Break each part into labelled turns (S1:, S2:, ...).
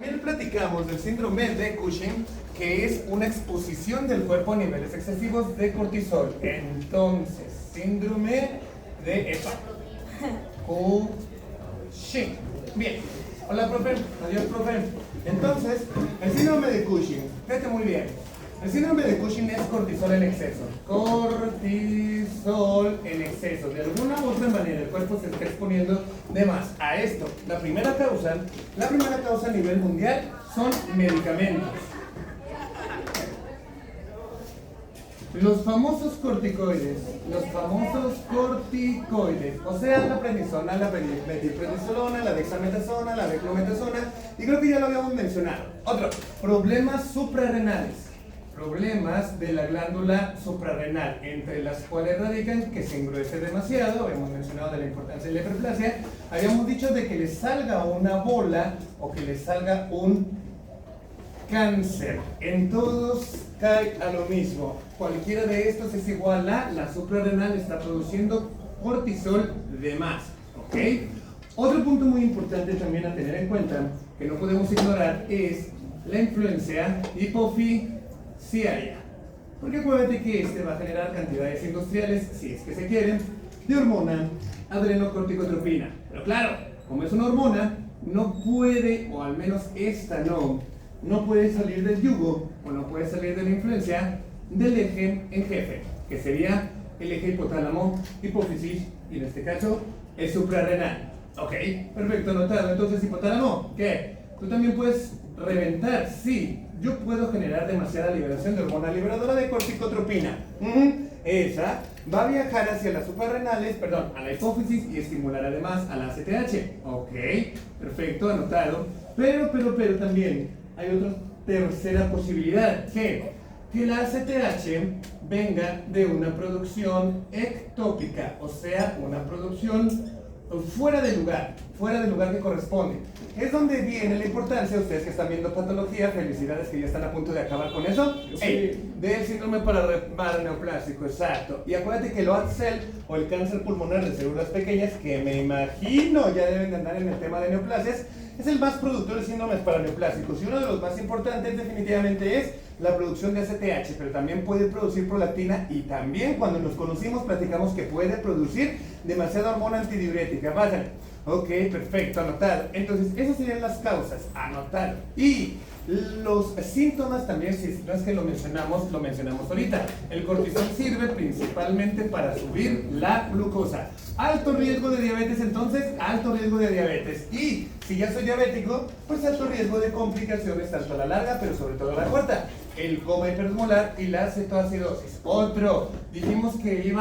S1: También platicamos del síndrome de Cushing, que es una exposición del cuerpo a niveles excesivos de cortisol. Entonces, síndrome de Cushing. Bien. Hola, profe. Adiós, profe. Entonces, el síndrome de Cushing, fíjate muy bien. El síndrome de Cushing es cortisol en exceso. Cortisol en exceso. De alguna u otra manera el cuerpo se está exponiendo de más a esto. La primera causa a nivel mundial son medicamentos. Los famosos corticoides, o sea, la prednisona, la metilprednisolona, la dexametasona, la beclometasona, y creo que ya lo habíamos mencionado. Otro, problemas suprarrenales. Problemas de la glándula suprarrenal, entre las cuales radican que se engruese demasiado. Hemos mencionado de la importancia de la hiperplasia. Habíamos dicho de que le salga una bola o que le salga un cáncer. En todos cae a lo mismo. Cualquiera de estos es igual a la suprarrenal está produciendo cortisol de más. ¿Ok? Otro punto muy importante también a tener en cuenta, que no podemos ignorar, es la influencia hipofisiaria. Porque acuérdate que este va a generar cantidades industriales, si es que se quieren, de hormona adrenocorticotropina. Pero claro, como es una hormona, no puede, o al menos esta no puede salir del yugo, o no puede salir de la influencia del eje en jefe, que sería el eje hipotálamo, hipófisis, y en este caso, el suprarrenal. Ok, perfecto, anotado. Entonces, hipotálamo, ¿qué? Tú también puedes reventar, sí. Yo puedo generar demasiada liberación de hormona liberadora de corticotropina. Esa va a viajar hacia las suprarrenales, a la hipófisis y estimular además a la ACTH. Ok, perfecto, anotado. Pero también hay otra tercera posibilidad, que la ACTH venga de una producción ectópica, o sea, una producción fuera de lugar que corresponde. Es donde viene la importancia, ustedes que están viendo patología, felicidades que ya están a punto de acabar con eso, del síndrome pararenal neoplásico, exacto. Y acuérdate que el OATCEL o el cáncer pulmonar de células pequeñas, que me imagino ya deben de andar en el tema de neoplasias, es el más productor de síndromes paraneoplásicos, y uno de los más importantes definitivamente es la producción de ACTH, pero también puede producir prolactina, y también cuando nos conocimos platicamos que puede producir demasiada hormona antidiurética. Vayan. Ok, perfecto, anotado. Entonces, esas serían las causas, anotado. Y los síntomas también, si no es que lo mencionamos ahorita. El cortisol sirve principalmente para subir la glucosa. Alto riesgo de diabetes, entonces, alto riesgo de diabetes. Y si ya soy diabético, pues alto riesgo de complicaciones, tanto a la larga, pero sobre todo a la corta. El coma hiperosmolar y la cetoacidosis. Otro, dijimos que el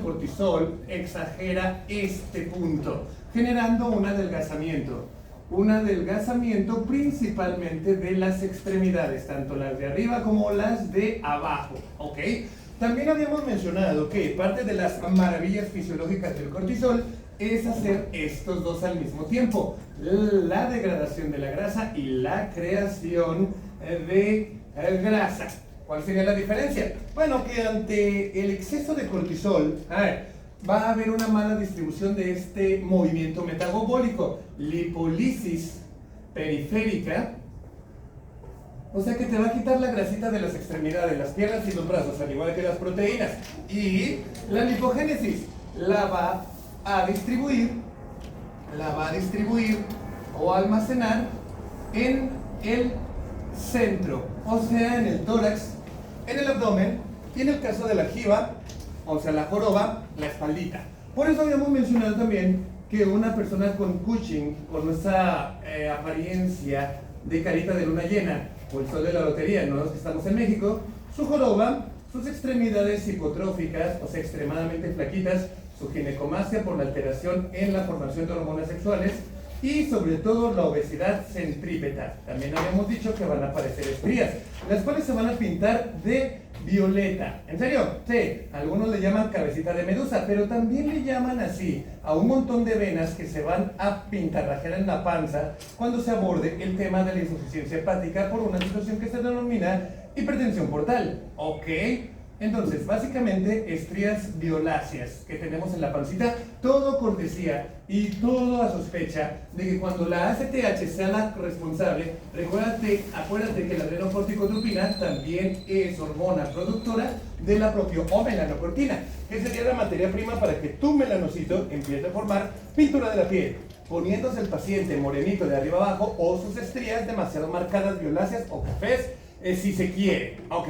S1: cortisol exagera este punto, generando un adelgazamiento principalmente de las extremidades, tanto las de arriba como las de abajo, ¿ok? También habíamos mencionado que parte de las maravillas fisiológicas del cortisol es hacer estos dos al mismo tiempo, la degradación de la grasa y la creación de grasa. ¿Cuál sería la diferencia? Bueno, que ante el exceso de cortisol, va a haber una mala distribución de este movimiento metabólico, lipólisis periférica, o sea que te va a quitar la grasita de las extremidades, las piernas y los brazos, al igual que las proteínas. Y la lipogénesis la va a distribuir o almacenar en el centro, o sea, en el tórax, en el abdomen y en el caso de la jiba, o sea, la joroba, la espaldita. Por eso habíamos mencionado también que una persona con Cushing, con esa apariencia de carita de luna llena, o el sol de la lotería, no los que estamos en México, su joroba, sus extremidades hipotróficas, o sea, extremadamente flaquitas, su ginecomastia por la alteración en la formación de hormonas sexuales, y sobre todo la obesidad centrípeta. También habíamos dicho que van a aparecer estrías, las cuales se van a pintar de violeta. ¿En serio? Sí, algunos le llaman cabecita de medusa, pero también le llaman así a un montón de venas que se van a pintarrajear en la panza cuando se aborde el tema de la insuficiencia hepática por una situación que se denomina hipertensión portal. ¿Ok? Entonces, básicamente, estrías violáceas que tenemos en la pancita, todo cortesía y todo a sospecha de que cuando la ACTH sea la responsable, acuérdate que la adrenocorticotropina también es hormona productora de la propia melanocortina, que sería la materia prima para que tu melanocito empiece a formar pintura de la piel, poniéndose el paciente morenito de arriba abajo o sus estrías demasiado marcadas, violáceas o cafés, si se quiere, ¿ok?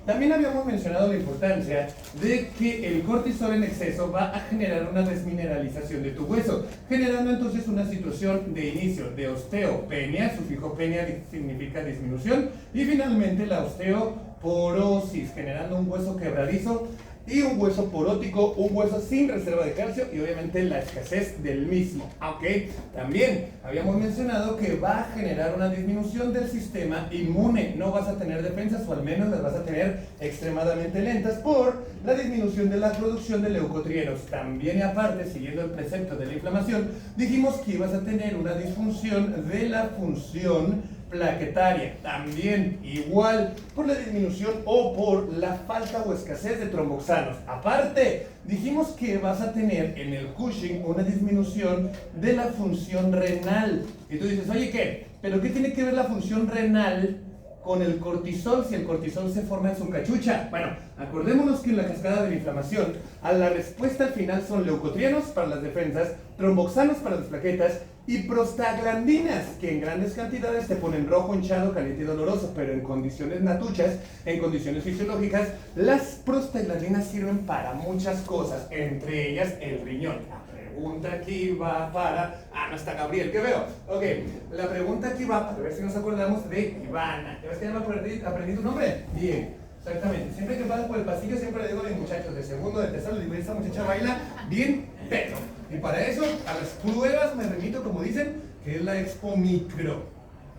S1: También habíamos mencionado la importancia de que el cortisol en exceso va a generar una desmineralización de tu hueso, generando entonces una situación de inicio de osteopenia, sufijo penia significa disminución, y finalmente la osteoporosis, generando un hueso quebradizo y un hueso porótico, un hueso sin reserva de calcio y obviamente la escasez del mismo. ¿Ok? También habíamos mencionado que va a generar una disminución del sistema inmune. No vas a tener defensas, o al menos las vas a tener extremadamente lentas por la disminución de la producción de leucotrienos. También y aparte, siguiendo el precepto de la inflamación, dijimos que ibas a tener una disfunción de la función plaquetaria, también igual por la disminución o por la falta o escasez de tromboxanos. Aparte, dijimos que vas a tener en el Cushing una disminución de la función renal. Y tú dices, oye, ¿qué? ¿Pero qué tiene que ver la función renal con el cortisol si el cortisol se forma en su cachucha? Bueno, acordémonos que en la cascada de la inflamación, a la respuesta al final son leucotrienos para las defensas, tromboxanos para las plaquetas y prostaglandinas, que en grandes cantidades te ponen rojo, hinchado, caliente y doloroso, pero en condiciones natuchas, en condiciones fisiológicas, las prostaglandinas sirven para muchas cosas, entre ellas el riñón. La pregunta aquí va para... no está Gabriel, ¿qué veo? Ok, la pregunta aquí va, para ver si nos acordamos de Ivana. ¿Ya ves que ya me aprendí tu nombre? Bien, exactamente. Siempre que paso por el pasillo, siempre le digo a mis muchachos de segundo, de tercero, le digo, esta muchacha baila bien, pero... Y para eso, a las pruebas me remito, como dicen, que es la Expo Micro.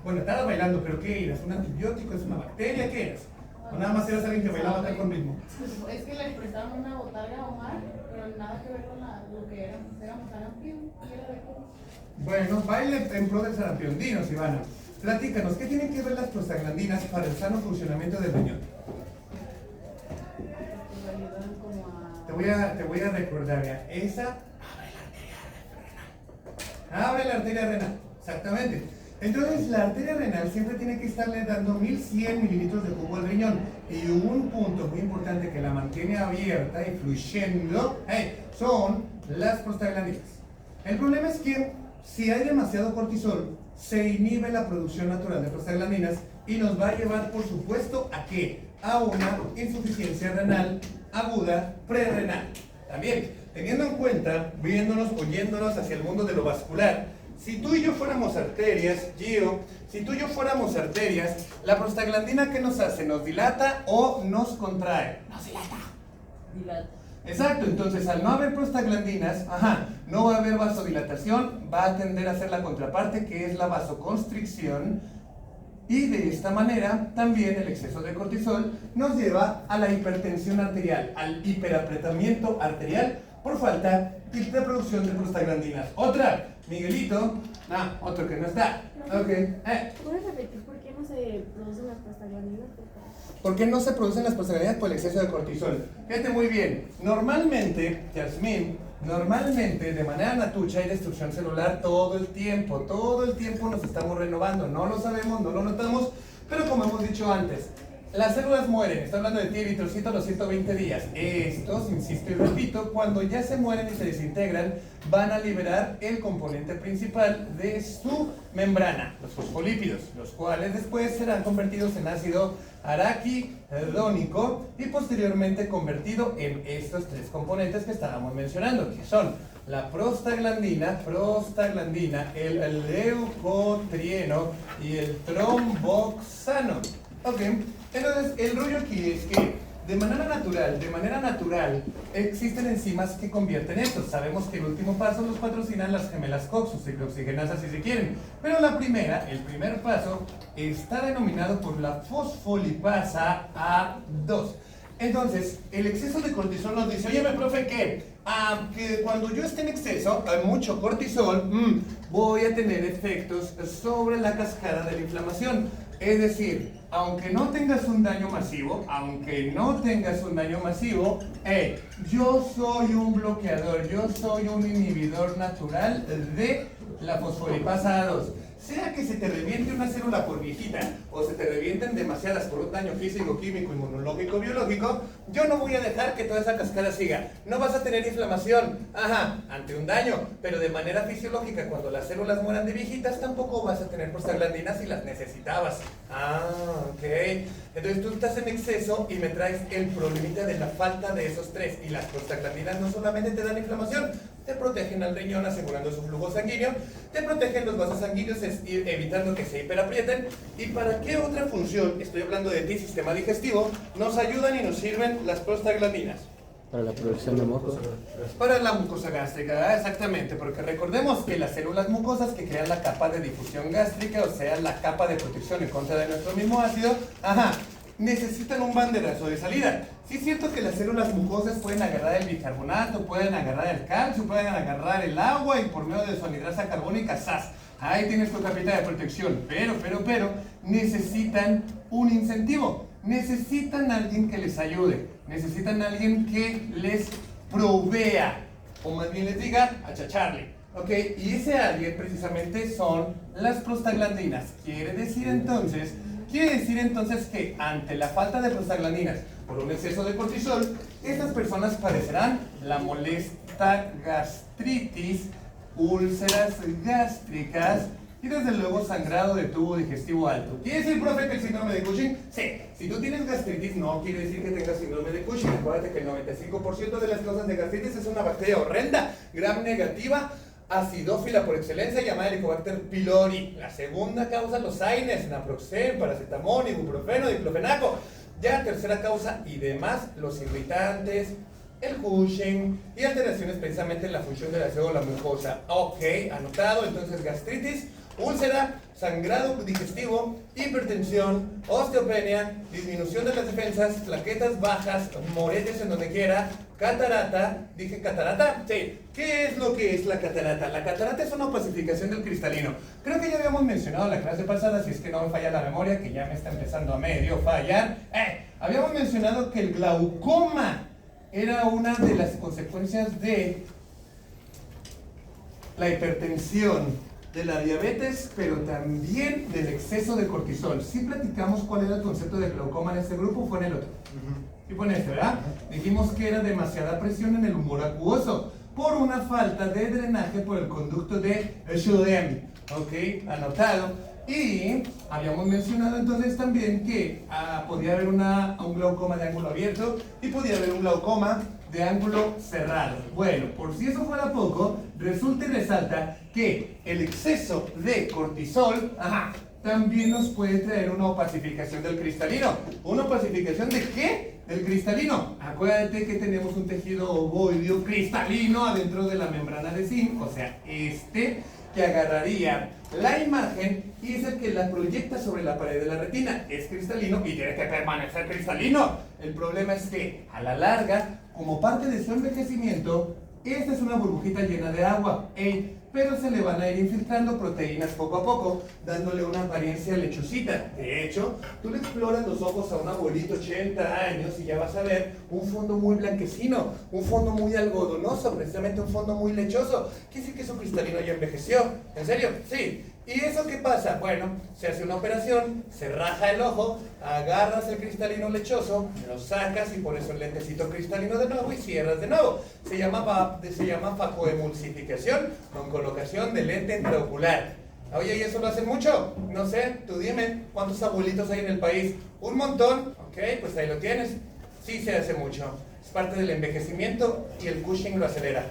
S1: Bueno, estaba bailando, pero ¿qué eras? ¿Un antibiótico? ¿Es una bacteria? ¿Qué eras? ¿O nada más eras alguien que bailaba tal con ritmo?
S2: Es que le prestaron una botarga a Omar, pero nada que ver con lo que éramos sarampión.
S1: Bueno, baile en pro del sarampión. Dinos, Ivana, platícanos, ¿qué tienen que ver las prostaglandinas para el sano funcionamiento del riñón? Te voy a recordar, ya, esa abre la arteria renal, exactamente. Entonces la arteria renal siempre tiene que estarle dando 1100 mililitros de jugo al riñón, y un punto muy importante que la mantiene abierta y fluyendo son las prostaglandinas. El problema es que si hay demasiado cortisol, se inhibe la producción natural de prostaglandinas y nos va a llevar, por supuesto, ¿a qué? A una insuficiencia renal aguda prerrenal. También, teniendo en cuenta, viéndonos, oyéndonos hacia el mundo de lo vascular, si tú y yo fuéramos arterias, Gio, si tú y yo fuéramos arterias, la prostaglandina, ¿qué nos hace? ¿Nos dilata o nos contrae? Nos dilata.
S2: Dilata.
S1: Exacto, entonces al no haber prostaglandinas, no va a haber vasodilatación, va a tender a ser la contraparte, que es la vasoconstricción, y de esta manera también el exceso de cortisol nos lleva a la hipertensión arterial, al hiperapretamiento arterial por falta de producción de prostaglandinas. Otra, Miguelito, otro que no está.
S3: ¿Puedes repetir por qué no se producen las prostaglandinas?
S1: ¿Por qué no se producen las prostaglandinas? Por el exceso de cortisol. Fíjate muy bien, normalmente, Yasmín, de manera natucha hay destrucción celular todo el tiempo nos estamos renovando, no lo sabemos, no lo notamos, pero como hemos dicho antes, las células mueren, estoy hablando de ti, eritrocito, a los 120 días. Estos, insisto y repito, cuando ya se mueren y se desintegran, van a liberar el componente principal de su membrana, los fosfolípidos, los cuales después serán convertidos en ácido araquidónico y posteriormente convertido en estos tres componentes que estábamos mencionando, que son la prostaglandina, el leucotrieno y el tromboxano. Ok, entonces el rollo aquí es que de manera natural, existen enzimas que convierten esto. Sabemos que el último paso los patrocinan las gemelas Cox, sus ciclooxigenasas si se quieren. Pero el primer paso, está denominado por la fosfolipasa A2. Entonces, el exceso de cortisol nos dice, oye, profe, ¿qué? Que cuando yo esté en exceso, hay mucho cortisol, voy a tener efectos sobre la cascada de la inflamación. Es decir, aunque no tengas un daño masivo, yo soy un bloqueador, yo soy un inhibidor natural de la fosfolipasa A2. Sea que se te reviente una célula por viejita o se te revienten demasiadas por un daño físico, químico, inmunológico, biológico, yo no voy a dejar que toda esa cascada siga. No vas a tener inflamación, ante un daño, pero de manera fisiológica, cuando las células mueran de viejitas, tampoco vas a tener prostaglandinas si las necesitabas. Ok. Entonces tú estás en exceso y me traes el problemita de la falta de esos tres. Y las prostaglandinas no solamente te dan inflamación, te protegen al riñón asegurando su flujo sanguíneo, te protegen los vasos sanguíneos evitando que se hiperaprieten. ¿Y para qué otra función, estoy hablando de ti, sistema digestivo, nos ayudan y nos sirven las prostaglandinas?
S4: Para la producción de moco.
S1: Para la mucosa gástrica, exactamente, porque recordemos que las células mucosas que crean la capa de difusión gástrica, o sea, la capa de protección en contra de nuestro mismo ácido, necesitan un banderazo de salida. Sí es cierto que las células mucosas pueden agarrar el bicarbonato, pueden agarrar el calcio, pueden agarrar el agua y por medio de su anhidrasa carbónica, ¡zas! Ahí tienes tu capita de protección, pero, necesitan un incentivo, necesitan alguien que les ayude, necesitan alguien que les provea, o más bien les diga, achacharle, ¿ok? Y ese alguien precisamente son las prostaglandinas. Quiere decir entonces que ante la falta de prostaglandinas por un exceso de cortisol, estas personas padecerán la molesta gastritis, úlceras gástricas y desde luego sangrado de tubo digestivo alto. ¿Quiere decir, profe, que el síndrome de Cushing? Sí. Si tú tienes gastritis, no quiere decir que tengas síndrome de Cushing. Acuérdate que el 95% de las causas de gastritis es una bacteria horrenda, gram negativa, acidófila por excelencia, llamada Helicobacter pylori. La segunda causa, los AINES, naproxen, paracetamol, ibuprofeno, diclofenaco. Ya tercera causa y demás, los irritantes, el Cushing y alteraciones precisamente en la función de la célula mucosa. Ok, anotado. Entonces gastritis, úlcera, sangrado digestivo, hipertensión, osteopenia, disminución de las defensas, plaquetas bajas, moretes en donde quiera, catarata. ¿Dije catarata? Sí. ¿Qué es lo que es la catarata? La catarata es una opacificación del cristalino. Creo que ya habíamos mencionado en la clase pasada, si es que no me falla la memoria, que ya me está empezando a medio fallar. Habíamos mencionado que el glaucoma era una de las consecuencias de la hipertensión, de la diabetes, pero también del exceso de cortisol. Sí platicamos cuál era el concepto de glaucoma en este grupo, fue en el otro. Y fue en este, ¿verdad? Dijimos que era demasiada presión en el humor acuoso por una falta de drenaje por el conducto de Schlemm. Ok, anotado. Y habíamos mencionado entonces también que podía haber un glaucoma de ángulo abierto y podía haber un glaucoma de ángulo cerrado. Bueno, por si eso fuera poco, resulta y resalta que el exceso de cortisol, también nos puede traer una opacificación del cristalino. ¿Una opacificación de qué? Del cristalino. Acuérdate que tenemos un tejido ovoideo cristalino adentro de la membrana de zinc, o sea, que agarraría la imagen y es el que la proyecta sobre la pared de la retina. Es cristalino y tiene que permanecer cristalino. El problema es que a la larga, como parte de su envejecimiento, esta es una burbujita llena de agua, pero se le van a ir infiltrando proteínas poco a poco, dándole una apariencia lechosita. De hecho, tú le exploras los ojos a un abuelito 80 años y ya vas a ver un fondo muy blanquecino, un fondo muy algodonoso, precisamente un fondo muy lechoso. Quiere decir que su cristalino ya envejeció. ¿En serio? Sí. ¿Y eso qué pasa? Bueno, se hace una operación, se raja el ojo, agarras el cristalino lechoso, lo sacas y pones un lentecito cristalino de nuevo y cierras de nuevo. Se llama facoemulsificación con colocación de lente intraocular. Oye, ¿y eso lo hacen mucho? No sé, tú dime, ¿cuántos abuelitos hay en el país? Un montón. Ok, pues ahí lo tienes. Sí se hace mucho. Es parte del envejecimiento y el Cushing lo acelera.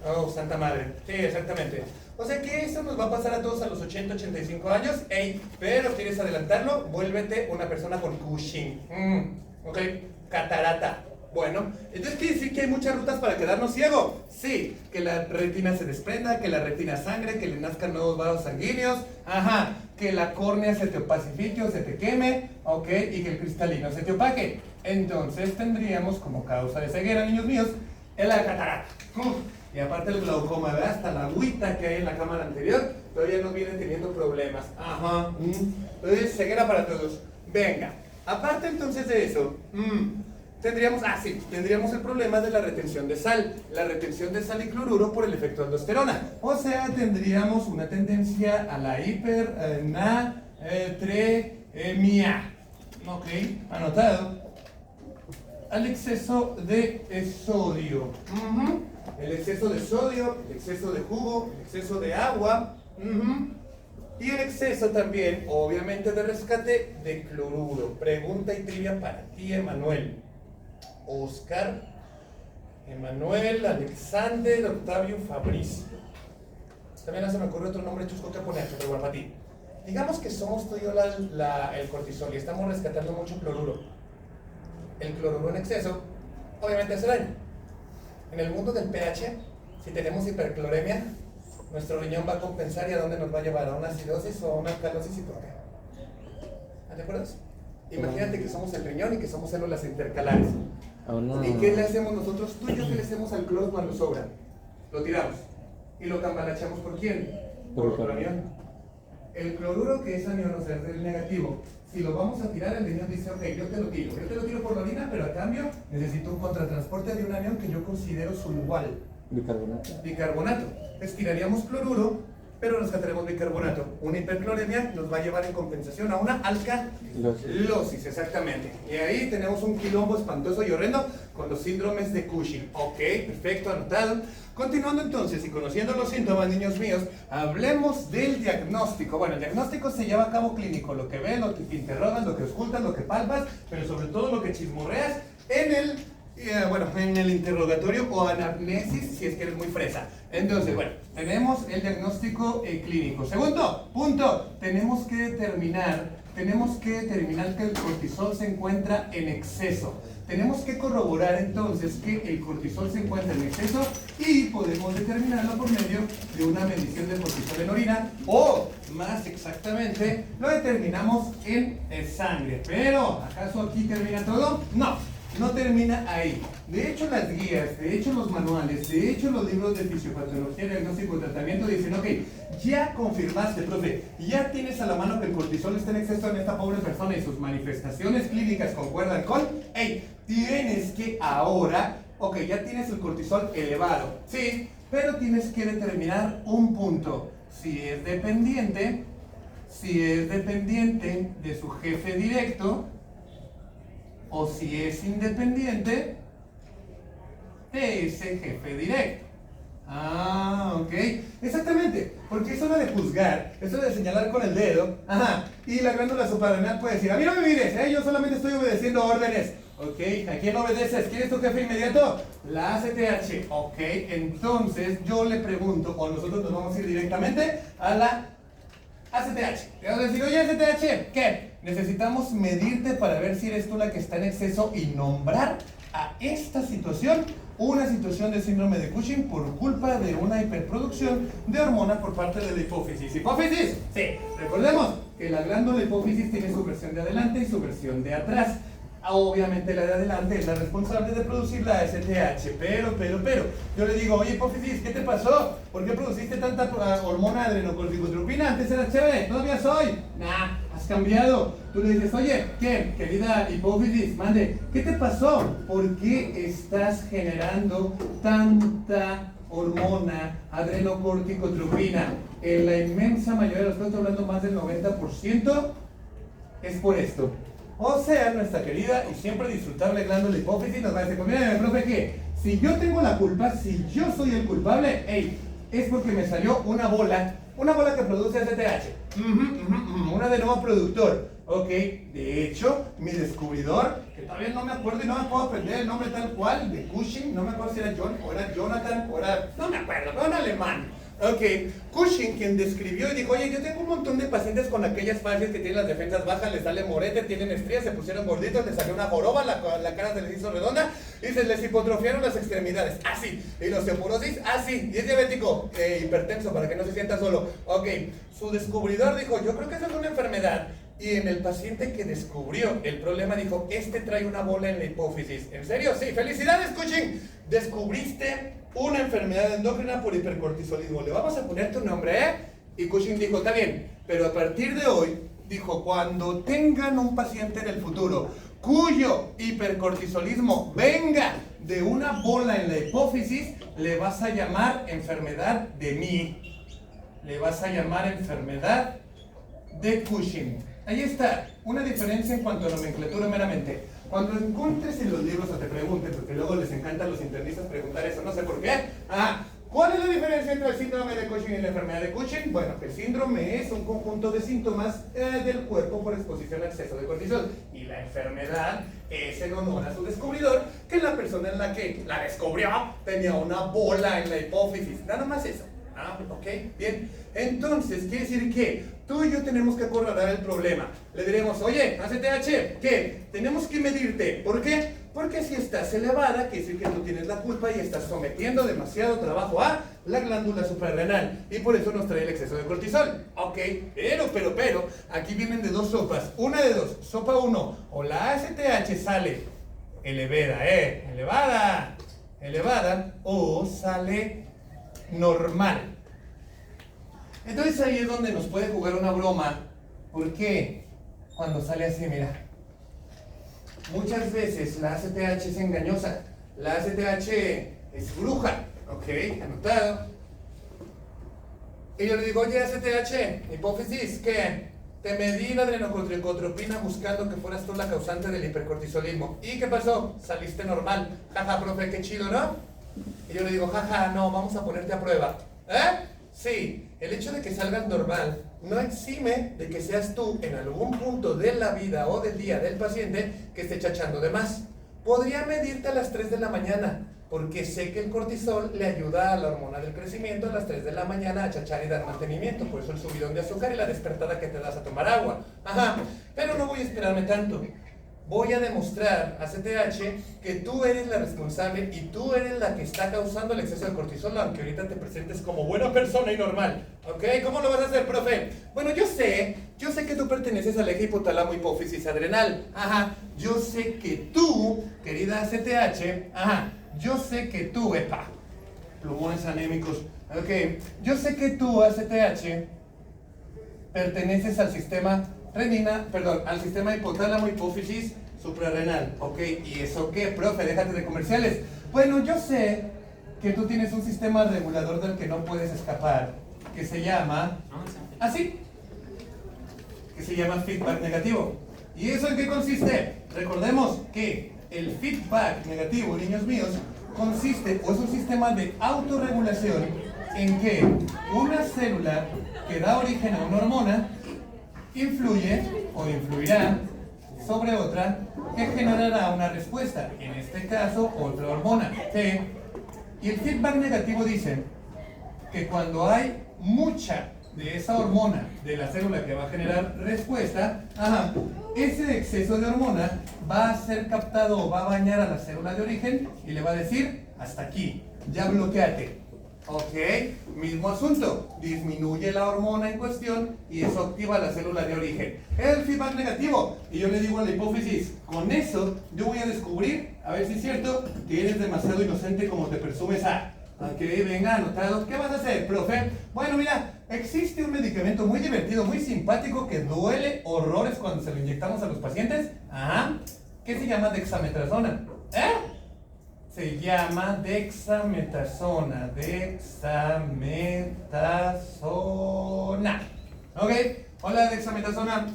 S1: Oh, santa madre. Sí, exactamente. O sea que eso nos va a pasar a todos a los 80, 85 años. Pero ¿quieres adelantarlo? Vuélvete una persona con Cushing. Ok, catarata. Bueno, entonces quiere decir que hay muchas rutas para quedarnos ciego. Sí, que la retina se desprenda, que la retina sangre, que le nazcan nuevos vasos sanguíneos. Que la córnea se te opacifique o se te queme. Ok, y que el cristalino se te opaque. Entonces tendríamos como causa de ceguera, niños míos, la catarata. Y aparte el glaucoma, ¿verdad? Hasta la agüita que hay en la cámara anterior, todavía no vienen teniendo problemas. Ajá. Entonces, ceguera para todos. Venga. Aparte entonces de eso, tendríamos el problema de la retención de sal. La retención de sal y cloruro por el efecto aldosterona. O sea, tendríamos una tendencia a la hipernatremia. Ok, anotado. Al exceso de sodio. El exceso de sodio, el exceso de jugo, el exceso de agua. Y el exceso también, obviamente, de rescate de cloruro. Pregunta y trivia para ti, Emanuel. Oscar, Emanuel, Alexander, Octavio, Fabricio. También se me ocurre otro nombre chusco que poner, pero bueno, para ti. Digamos que somos tú y yo el cortisol y estamos rescatando mucho cloruro. El cloruro en exceso, obviamente hace daño. En el mundo del pH, si tenemos hipercloremia, nuestro riñón va a compensar y ¿a dónde nos va a llevar? ¿A una acidosis o a una alcalosis? ¿Y por qué? ¿De acuerdo? Imagínate que somos el riñón y que somos células intercalares. ¿Y qué le hacemos nosotros? Tú y yo, ¿qué le hacemos al cloro cuando sobra? Lo tiramos. ¿Y lo cambalachamos por quién? Por otro anión. El cloruro, que es anión, o sea, es el negativo, si lo vamos a tirar, el riñón dice, ok, yo te lo tiro por la orina, pero a cambio necesito un contratransporte de un anión que yo considero su igual. Bicarbonato. Entonces tiraríamos cloruro, pero rescataremos bicarbonato. Una hipercloremia nos va a llevar en compensación a una alcalosis, exactamente. Y ahí tenemos un quilombo espantoso y horrendo con los síndromes de Cushing. Ok, perfecto, anotado. Continuando entonces y conociendo los síntomas, niños míos, hablemos del diagnóstico. Bueno, el diagnóstico se lleva a cabo clínico, lo que ves, lo que te interrogas, lo que ocultas, lo que palpas, pero sobre todo lo que chismorreas en el interrogatorio o anamnesis, si es que eres muy fresa. Entonces, bueno, tenemos el diagnóstico clínico. Segundo punto, tenemos que determinar que el cortisol se encuentra en exceso. Tenemos que corroborar entonces que el cortisol se encuentra en exceso y podemos determinarlo por medio de una medición de cortisol en orina o, más exactamente, lo determinamos en sangre. Pero, ¿acaso aquí termina todo? No termina ahí. De hecho, las guías, de hecho, los manuales, de hecho, los libros de fisiopatología, diagnóstico y tratamiento dicen, ok, ya confirmaste, profe, ya tienes a la mano que el cortisol está en exceso en esta pobre persona y sus manifestaciones clínicas concuerdan con, tienes que ahora, ok, ya tienes el cortisol elevado, sí, pero tienes que determinar un punto, si es dependiente de su jefe directo, o si es independiente de ese jefe directo. Ok, exactamente, porque eso de juzgar, eso de señalar con el dedo, y la glándula suprarrenal puede decir, a mí no me mires, yo solamente estoy obedeciendo órdenes. Ok, ¿a quién obedeces? ¿Quién es tu jefe inmediato? La ACTH. Ok, entonces yo le pregunto, o nosotros nos vamos a ir directamente a la ACTH. Te vas a decir, oye, ACTH, ¿qué? Necesitamos medirte para ver si eres tú la que está en exceso y nombrar a esta situación una situación de síndrome de Cushing por culpa de una hiperproducción de hormona por parte de la hipófisis. ¿Hipófisis? Sí. Recordemos que la glándula hipófisis tiene su versión de adelante y su versión de atrás. Obviamente la de adelante es la responsable de producir la ACTH, pero, yo le digo, oye hipófisis, ¿qué te pasó? ¿Por qué produciste tanta hormona adrenocorticotropina? Antes era chévere, todavía soy. Nah, has cambiado. Tú le dices, oye, ¿qué? Querida hipófisis, mande, ¿qué te pasó? ¿Por qué estás generando tanta hormona adrenocorticotropina? En la inmensa mayoría de los casos, hablando más del 90%, es por esto. O sea, nuestra querida y siempre disfrutable glándula hipófisis nos va a decir, pues mira, profe, que si yo tengo la culpa, si yo soy el culpable, es porque me salió una bola que produce ACTH, un adenoma productor. Ok, de hecho, mi descubridor, que todavía no me acuerdo y no me puedo aprender el nombre tal cual, de Cushing, no me acuerdo si era John o era Jonathan o era, no me acuerdo, pero un alemán. Ok, Cushing, quien describió y dijo, oye, yo tengo un montón de pacientes con aquellas fases que tienen las defensas bajas, les sale morete, tienen estrías, se pusieron gorditos, les salió una joroba, la cara se les hizo redonda y se les hipotrofiaron las extremidades, así, y la osteoporosis, así, y es diabético, hipertenso, para que no se sienta solo. Ok, su descubridor dijo, yo creo que eso es una enfermedad Y en el paciente que descubrió el problema dijo, este trae una bola en la hipófisis. ¿En serio? Sí, felicidades, Cushing. Descubriste una enfermedad endocrina por hipercortisolismo. Le vamos a poner tu nombre, ¿eh? Y Cushing dijo, está bien, pero a partir de hoy, dijo, cuando tengan un paciente en el futuro cuyo hipercortisolismo venga de una bola en la hipófisis, le vas a llamar enfermedad de Mie. Le vas a llamar enfermedad de Cushing. Ahí está, una diferencia en cuanto a nomenclatura meramente. Cuando encuentres en los libros o te pregunten, porque luego les encanta a los internistas preguntar eso, no sé por qué. ¿Cuál es la diferencia entre el síndrome de Cushing y la enfermedad de Cushing? Bueno, el síndrome es un conjunto de síntomas del cuerpo por exposición a exceso de cortisol. Y la enfermedad es en honor a su descubridor, que la persona en la que la descubrió tenía una bola en la hipófisis. Nada más eso. Ok, bien. Entonces, quiere decir que tú y yo tenemos que acordalar el problema. Le diremos, oye, ACTH, ¿qué? Tenemos que medirte. ¿Por qué? Porque si estás elevada, quiere decir que tú tienes la culpa y estás sometiendo demasiado trabajo a la glándula suprarrenal. Y por eso nos trae el exceso de cortisol. Ok, pero, aquí vienen de dos sopas. Una de dos. Sopa 1. O la ACTH sale elevada, o sale normal. Entonces ahí es donde nos puede jugar una broma. ¿Por qué? Cuando sale así, mira. Muchas veces la ACTH es engañosa. La ACTH es bruja. Ok, anotado. Y yo le digo, oye ACTH, hipófisis, ¿qué? Te medí la adrenocorticotropina buscando que fueras tú la causante del hipercortisolismo. ¿Y qué pasó? Saliste normal. Jaja, profe, qué chido, ¿no? Y yo le digo, jaja, no, vamos a ponerte a prueba. Sí, el hecho de que salgas normal no exime de que seas tú en algún punto de la vida o del día del paciente que esté chachando de más. Podría medirte a las 3 de la mañana, porque sé que el cortisol le ayuda a la hormona del crecimiento a las 3 de la mañana a chachar y dar mantenimiento, por eso el subidón de azúcar y la despertada que te das a tomar agua. Pero no voy a esperarme tanto. Voy a demostrar a CTH que tú eres la responsable y tú eres la que está causando el exceso de cortisol, aunque ahorita te presentes como buena persona y normal. ¿Ok? ¿Cómo lo vas a hacer, profe? Bueno, yo sé que tú perteneces al eje hipotálamo hipófisis adrenal. Yo sé que tú, querida CTH, yo sé que tú, plumones anémicos. Ok, yo sé que tú, ACTH, perteneces al sistema al sistema hipotálamo hipófisis suprarrenal. Ok, ¿y eso qué, profe? Déjate de comerciales. Bueno, yo sé que tú tienes un sistema regulador del que no puedes escapar, que se llama, que se llama feedback negativo. ¿Y eso en qué consiste? Recordemos que el feedback negativo, niños míos, consiste, o es un sistema de autorregulación en que una célula que da origen a una hormona influye o influirá sobre otra que generará una respuesta, en este caso otra hormona, T. Y el feedback negativo dice que cuando hay mucha de esa hormona de la célula que va a generar respuesta, ese exceso de hormona va a ser captado o va a bañar a la célula de origen y le va a decir, hasta aquí, ya bloqueate. Ok, mismo asunto, disminuye la hormona en cuestión y eso activa la célula de origen. Es el feedback negativo. Y yo le digo a la hipófisis, con eso yo voy a descubrir, a ver si es cierto, que eres demasiado inocente como te presumes Ok, venga, anotado. ¿Qué vas a hacer, profe? Bueno, mira, existe un medicamento muy divertido, muy simpático, que duele horrores cuando se lo inyectamos a los pacientes. ¿Qué se llama dexametasona? Se llama dexametasona. Ok, hola dexametasona.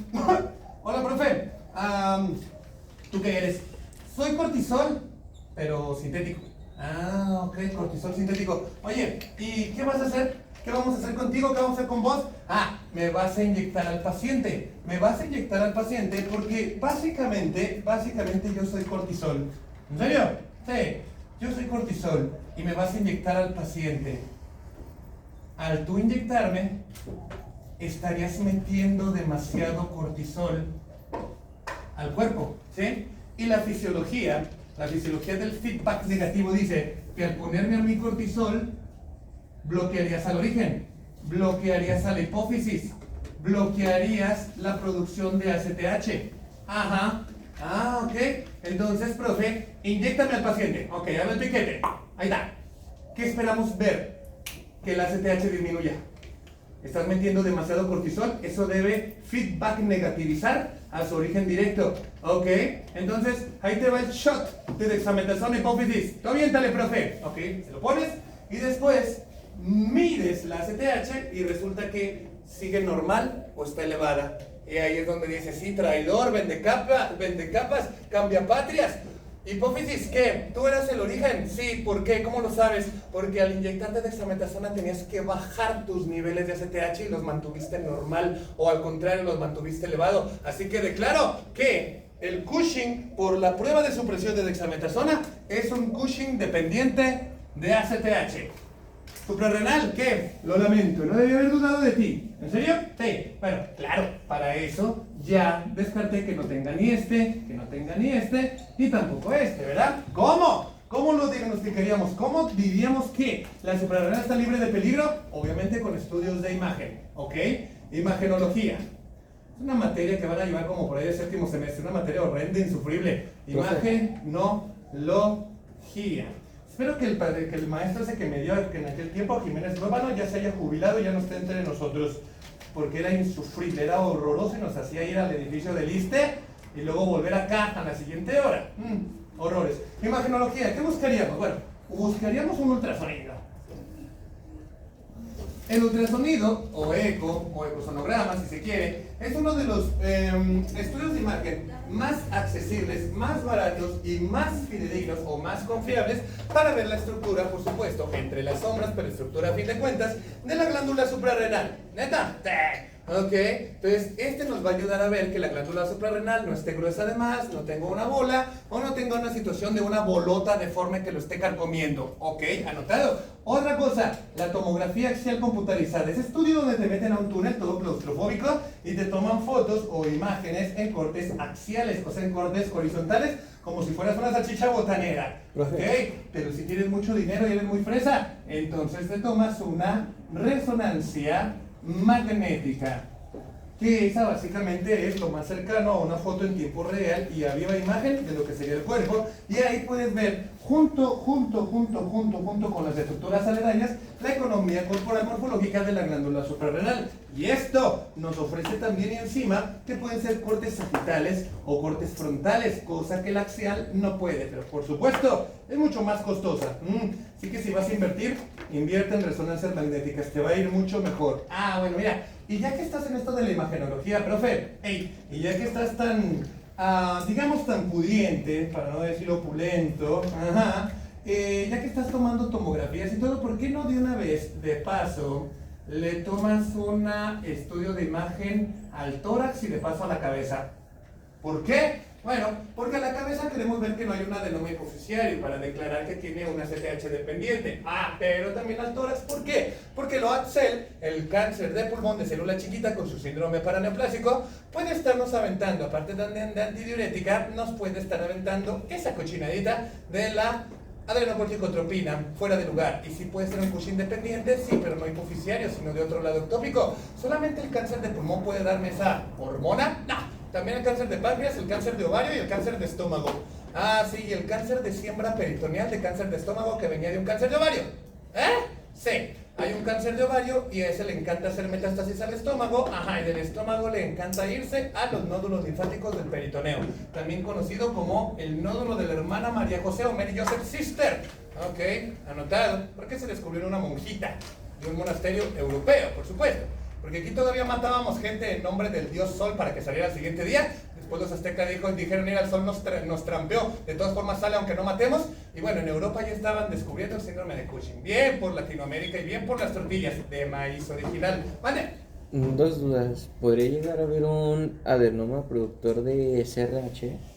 S1: Hola, profe. ¿Tú qué eres? Soy cortisol, pero sintético. Ok, cortisol sintético. Oye, ¿y qué vas a hacer? ¿Qué vamos a hacer contigo? ¿Qué vamos a hacer con vos? Me vas a inyectar al paciente. Me vas a inyectar al paciente porque básicamente yo soy cortisol. ¿En serio? Sí. Yo soy cortisol y me vas a inyectar al paciente. Al tú inyectarme, estarías metiendo demasiado cortisol al cuerpo, ¿sí? Y la fisiología del feedback negativo dice que al ponerme a mi cortisol, bloquearías al origen, bloquearías a la hipófisis, bloquearías la producción de ACTH. Ajá. Ah, ok. Entonces, profe, inyéctame al paciente. Ok, dame el piquete. Ahí está. ¿Qué esperamos ver? Que el ACTH disminuya. Estás metiendo demasiado cortisol. Eso debe feedback negativizar a su origen directo. Ok. Entonces, ahí te va el shot de dexametasona hipófisis. Tú aviéntale, profe. Ok, se lo pones y después mides la ACTH y resulta que sigue normal o está elevada. Y ahí es donde dice, sí, traidor, vende capas, cambia patrias. Hipófisis, ¿qué? ¿Tú eras el origen? Sí, ¿por qué? ¿Cómo lo sabes? Porque al inyectarte dexametasona tenías que bajar tus niveles de ACTH y los mantuviste normal, o al contrario, los mantuviste elevado. Así que declaro que el Cushing, por la prueba de supresión de dexametasona, es un Cushing dependiente de ACTH. ¿Suprarrenal? ¿Qué? Lo lamento, no debí haber dudado de ti. ¿En serio? Sí. Bueno, claro, para eso ya descarté que no tenga ni este, y tampoco este, ¿verdad? ¿Cómo? ¿Cómo lo diagnosticaríamos? ¿Cómo diríamos que la suprarrenal está libre de peligro? Obviamente con estudios de imagen, ¿ok? Imagenología. Es una materia que van a llevar como por ahí de séptimo semestre, una materia horrenda, insufrible. Imagenología. Espero que el maestro ese que me dio que en aquel tiempo, Jiménez Róbano, ya se haya jubilado y ya no esté entre nosotros, porque era insufrible, era horroroso y nos hacía ir al edificio del ISSSTE y luego volver acá a la siguiente hora. Horrores. Imagenología, ¿qué buscaríamos? Bueno, buscaríamos un ultrasonido. El ultrasonido, o ecosonograma si se quiere, es uno de los estudios de imagen más accesibles, más baratos y más fidedignos o más confiables para ver la estructura, por supuesto, entre las sombras, pero estructura a fin de cuentas, de la glándula suprarrenal. ¿Neta? Ok, entonces este nos va a ayudar a ver que la glándula suprarrenal no esté gruesa de más, no tenga una bola o no tenga una situación de una bolota deforme que lo esté carcomiendo. Ok, anotado. Otra cosa, la tomografía axial computarizada. Ese estudio donde te meten a un túnel todo claustrofóbico y te toman fotos o imágenes en cortes axiales, o sea, en cortes horizontales, como si fueras una salchicha botanera. Ok, pero si tienes mucho dinero y eres muy fresa, entonces te tomas una resonancia magnética, que esa básicamente es lo más cercano a una foto en tiempo real y a viva imagen de lo que sería el cuerpo, y ahí puedes ver junto con las estructuras aledañas la economía corporal morfológica de la glándula suprarrenal. Y esto nos ofrece también encima que pueden ser cortes sagitales o cortes frontales, cosa que el axial no puede, pero por supuesto es mucho más costosa. Así que si vas a invertir, invierte en resonancias magnéticas, te va a ir mucho mejor. Bueno, mira, y ya que estás en esto de la imagenología, profe, y ya que estás tan, digamos tan pudiente, para no decir opulento, ya que estás tomando tomografías y todo, ¿por qué no de una vez, de paso, le tomas un estudio de imagen al tórax y de paso a la cabeza? ¿Por qué? Bueno, porque a la cabeza queremos ver que no hay un adenoma hipoficiario para declarar que tiene una CTH dependiente. Pero también al tórax, ¿por qué? Porque el OATSEL, el cáncer de pulmón de célula chiquita con su síndrome paraneoplásico, puede estarnos aventando, aparte de antidiurética, nos puede estar aventando esa cochinadita de la adrenocorticotropina fuera de lugar. Y sí puede ser un Cushing dependiente, sí, pero no hipoficiario, sino de otro lado ectópico. ¿Solamente el cáncer de pulmón puede darme esa hormona? No. También el cáncer de páncreas, el cáncer de ovario y el cáncer de estómago. Sí, y el cáncer de siembra peritoneal de cáncer de estómago que venía de un cáncer de ovario. Sí, hay un cáncer de ovario y a ese le encanta hacer metástasis al estómago. Y del estómago le encanta irse a los nódulos linfáticos del peritoneo, también conocido como el nódulo de la hermana María José o Mary Joseph Sister. Ok, anotado, porque se descubrió una monjita de un monasterio europeo, por supuesto. Porque aquí todavía matábamos gente en nombre del dios Sol para que saliera al siguiente día. Después los aztecas dijeron, mira, el Sol nos trampeó, de todas formas sale aunque no matemos. Y bueno, en Europa ya estaban descubriendo el síndrome de Cushing. Bien por Latinoamérica y bien por las tortillas de maíz original. ¿Vale?
S4: Dos dudas. ¿Podría llegar a haber un adenoma productor de SRH?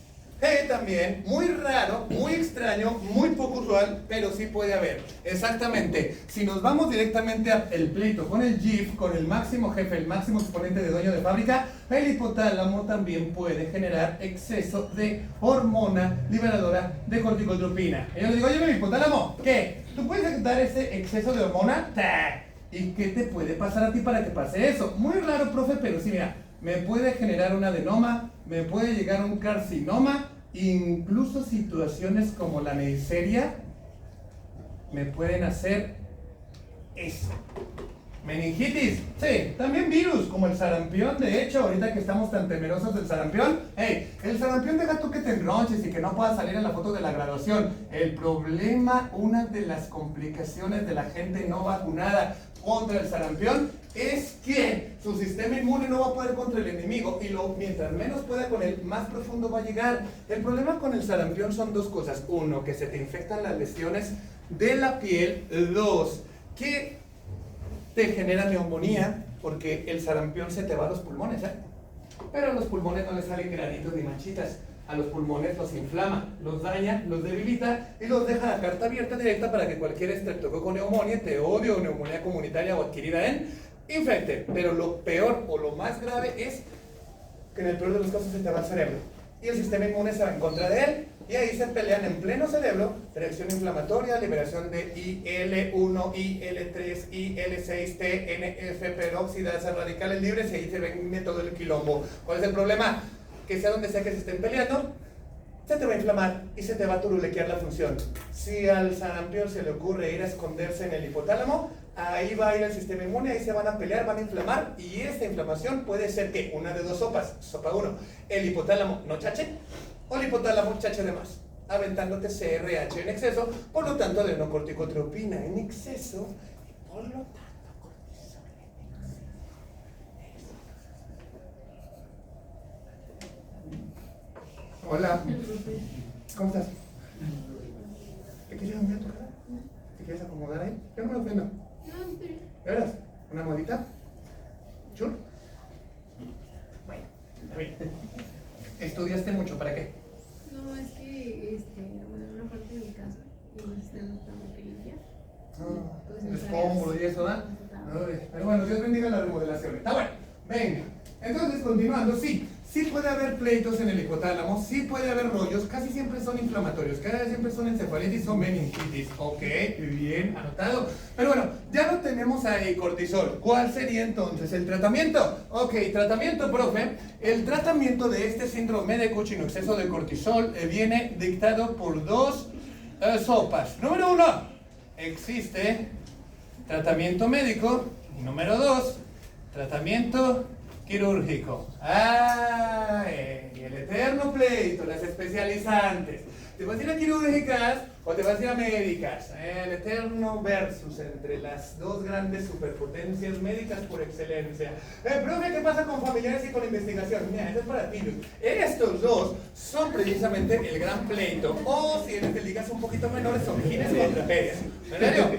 S1: También, muy raro, muy extraño, muy poco usual, pero sí puede haber. Exactamente. Si nos vamos directamente al pleito con el GIF, con el máximo jefe, el máximo exponente de dueño de fábrica, el hipotálamo también puede generar exceso de hormona liberadora de corticotropina. Y yo le digo, oye, mi hipotálamo, ¿qué? ¿Tú puedes dar ese exceso de hormona? ¿Y qué te puede pasar a ti para que pase eso? Muy raro, profe, pero sí, mira, me puede generar un adenoma, me puede llegar un carcinoma, incluso situaciones como la Neisseria me pueden hacer eso. Meningitis, sí, también virus, como el sarampión. De hecho, ahorita que estamos tan temerosos del sarampión, hey, el sarampión deja tú que te enronches y que no puedas salir en la foto de la graduación. El problema, una de las complicaciones de la gente no vacunada contra el sarampión es que su sistema inmune no va a poder contra el enemigo y mientras menos pueda con él, más profundo va a llegar. El problema con el sarampión son dos cosas. Uno, que se te infectan las lesiones de la piel. Dos, que te genera neumonía porque el sarampión se te va a los pulmones, pero a los pulmones no les salen granitos ni manchitas. A los pulmones los inflama, los daña, los debilita y los deja la carta abierta directa para que cualquier estreptococo neumonía, teodio o neumonía comunitaria o adquirida infecte. Pero lo peor o lo más grave es que en el peor de los casos se te va al cerebro y el sistema inmune se va en contra de él y ahí se pelean en pleno cerebro, reacción inflamatoria, liberación de IL-1, IL-3, IL-6, TNF, peroxidasa, radicales libres y ahí se viene todo el quilombo. ¿Cuál es el problema? Que sea donde sea que se estén peleando, se te va a inflamar y se te va a turulequear la función. Si al sarampión se le ocurre ir a esconderse en el hipotálamo, ahí va a ir el sistema inmune, ahí se van a pelear, van a inflamar y esta inflamación puede ser que una de dos sopas. Sopa 1, el hipotálamo no chache o el hipotálamo chache de más, aventándote CRH en exceso, por lo tanto adenocorticotropina en exceso y por lo tanto cortisol en exceso. Hola, ¿cómo estás? ¿Te quieres cambiar tu cara? ¿Te quieres acomodar ahí? Yo no me ofendo. ¿De veras? ¿Una modita? ¿Chur? Bueno, está bien. ¿Estudiaste mucho? ¿Para qué?
S3: No, es que bueno, una parte de mi casa y necesitan que limpiar.
S1: El escombro y eso, ¿verdad? Pero bueno, Dios bendiga la remodelación. Está bueno. Venga. Entonces, continuando, sí puede haber pleitos en el hipotálamo, sí puede haber rollos, casi siempre son inflamatorios, casi siempre son encefalitis o meningitis. Ok, bien, anotado. Pero bueno, ya lo tenemos ahí, cortisol. ¿Cuál sería entonces el tratamiento? Ok, tratamiento, profe. El tratamiento de este síndrome de Cushing, exceso de cortisol, viene dictado por dos sopas. Número 1, existe tratamiento médico. Número 2, tratamiento quirúrgico. Y el eterno pleito, las especializantes. ¿Te vas a ir a quirúrgicas o te vas a ir a médicas? El eterno versus entre las dos grandes superpotencias médicas por excelencia. Profe, ¿qué pasa con familiares y con investigación? Mira, esto es para ti. Estos dos son precisamente el gran pleito. O si eres de ligas un poquito menores, son gines contra pedias. ¿En serio?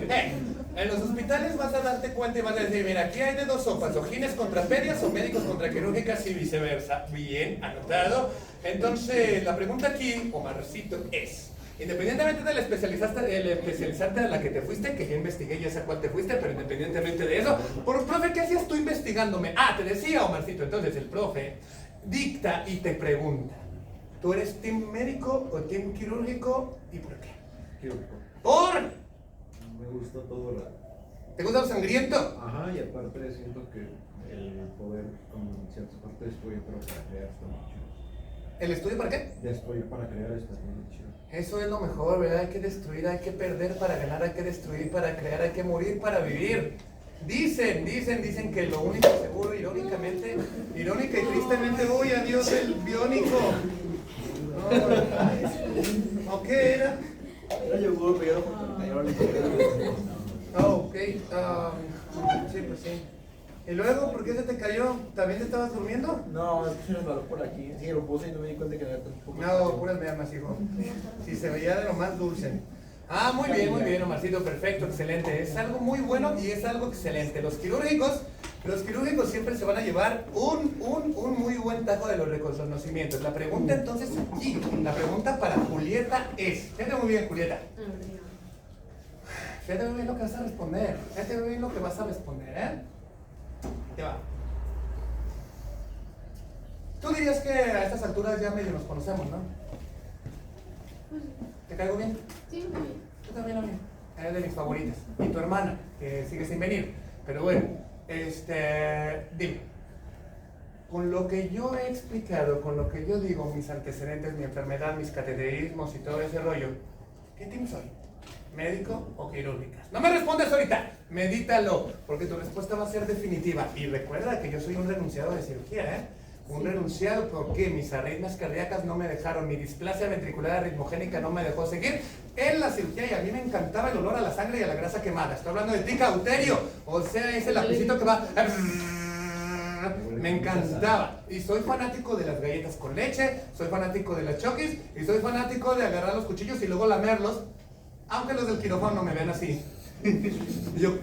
S1: En los hospitales vas a darte cuenta y vas a decir, mira, aquí hay de dos sopas, o gines contra pedias o médicos contra quirúrgicas y viceversa. Bien, anotado. Entonces, la pregunta aquí, Omarcito, es, independientemente de la especializarte a la que te fuiste, que yo investigué, ya sé a cuál te fuiste, pero independientemente de eso, profe, ¿qué hacías tú investigándome? Te decía, Omarcito, entonces el profe dicta y te pregunta, ¿tú eres team médico o team quirúrgico y por qué?
S5: Quirúrgico.
S1: ¿Por?
S5: Me gusta todo la...
S1: ¿Te gusta lo sangriento?
S5: Ajá, y aparte siento que el poder, como en ciertas partes, destruir, pero para crear está muy chido.
S1: ¿El estudio para qué?
S5: Destruir para crear está muy chido.
S1: Eso es lo mejor, ¿verdad? Hay que destruir, hay que perder para ganar, hay que destruir para crear, hay que morir para vivir. Dicen que lo único seguro, irónica y tristemente, uy, adiós el biónico. No, ¿qué era?
S5: Era yogur, pero yo
S1: Ok, sí, pues sí. ¿Y luego por qué se te cayó? ¿También te estabas durmiendo?
S5: No, es que se me paró por aquí. Sí, lo puse y no me di cuenta que era tan poco.
S1: No, puras veamas, hijo. Si se veía de lo más dulce. Muy bien, Omarcito, perfecto, excelente. Es algo muy bueno y es algo excelente. Los quirúrgicos siempre se van a llevar un muy buen tajo de los reconocimientos. La pregunta entonces aquí, la pregunta para Julieta es, fíjate muy bien, Julieta. Fíjate muy bien lo que vas a responder. Fíjate muy bien lo que vas a responder, Te va. Tú dirías que a estas alturas ya medio nos conocemos, ¿no? ¿Te caigo bien?
S3: Sí, muy bien.
S1: Yo también, Oli. Eres de mis favoritas. Y tu hermana, que sigue sin venir. Pero bueno, dime. Con lo que yo he explicado, con lo que yo digo, mis antecedentes, mi enfermedad, mis cateterismos y todo ese rollo, ¿qué tienes hoy? ¿Médico o quirúrgicas? No me respondes ahorita, medítalo, porque tu respuesta va a ser definitiva. Y recuerda que yo soy un renunciado de cirugía, ¿eh? Un renunciado porque mis arritmias cardíacas no me dejaron, mi displasia ventricular arritmogénica no me dejó seguir en la cirugía y a mí me encantaba el olor a la sangre y a la grasa quemada. Estoy hablando de ti, cauterio, o sea, ese lapicito que va... Me encantaba. Y soy fanático de las galletas con leche, soy fanático de las Chokis y soy fanático de agarrar los cuchillos y luego lamerlos, aunque los del quirófano no me ven así. Y yo,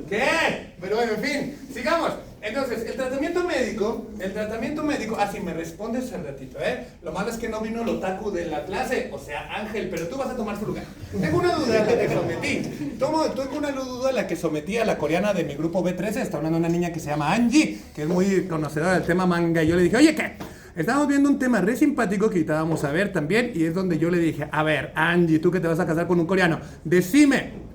S1: ¿qué? Pero bueno, en fin, sigamos. Entonces, el tratamiento médico, así me respondes al ratito, ¿eh? Lo malo es que no vino el otaku de la clase, o sea, Ángel, pero tú vas a tomar su lugar. Tengo una duda a la que sometí. Tengo una duda a la que sometí a la coreana de mi grupo B13, está hablando una niña que se llama Angie, que es muy conocedora del tema manga, y yo le dije, oye, ¿qué? Estábamos viendo un tema re simpático que ahorita vamos a ver también, y es donde yo le dije, a ver, Angie, tú que te vas a casar con un coreano, decime,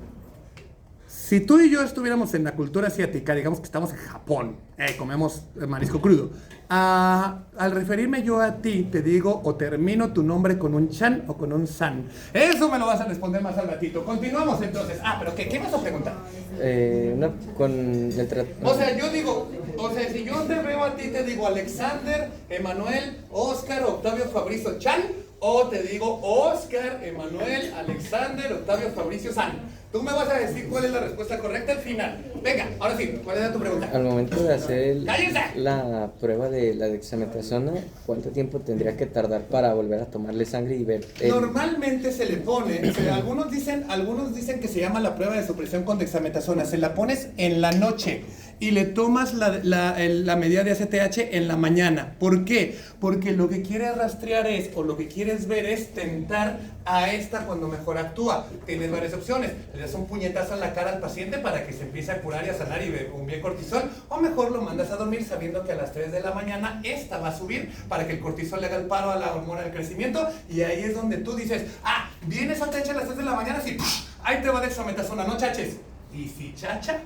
S1: si tú y yo estuviéramos en la cultura asiática, digamos que estamos en Japón, comemos marisco crudo, al referirme yo a ti, te digo o termino tu nombre con un chan o con un san. Eso me lo vas a responder más al ratito. Continuamos entonces. ¿Pero qué vas a preguntar?
S4: Con el
S1: O sea, yo digo, si yo te veo a ti, te digo Alexander, Emanuel, Oscar, Octavio Fabricio Chan, o te digo Oscar, Emanuel, Alexander, Octavio Fabricio San. Tú me vas a decir cuál es la respuesta correcta al final. Venga, ahora sí, ¿cuál era tu pregunta?
S4: Al momento de hacer
S1: ¡Cállense!
S4: la prueba de la dexametasona, ¿cuánto tiempo tendría que tardar para volver a tomarle sangre y ver?
S1: Normalmente se le pone, algunos dicen que se llama la prueba de supresión con dexametasona. Se la pones en la noche y le tomas la medida de ACTH en la mañana. ¿Por qué? Porque lo que quieres rastrear o lo que quieres ver es tentar a esta cuando mejor actúa. Tienes varias opciones. Le das un puñetazo en la cara al paciente para que se empiece a curar y a sanar y bombee cortisol, o mejor lo mandas a dormir sabiendo que a las 3 de la mañana esta va a subir para que el cortisol le haga el paro a la hormona del crecimiento, y ahí es donde tú dices, vienes a techo a las 3 de la mañana, sí, ahí te va dexametasona, no chaches. Y si chacha,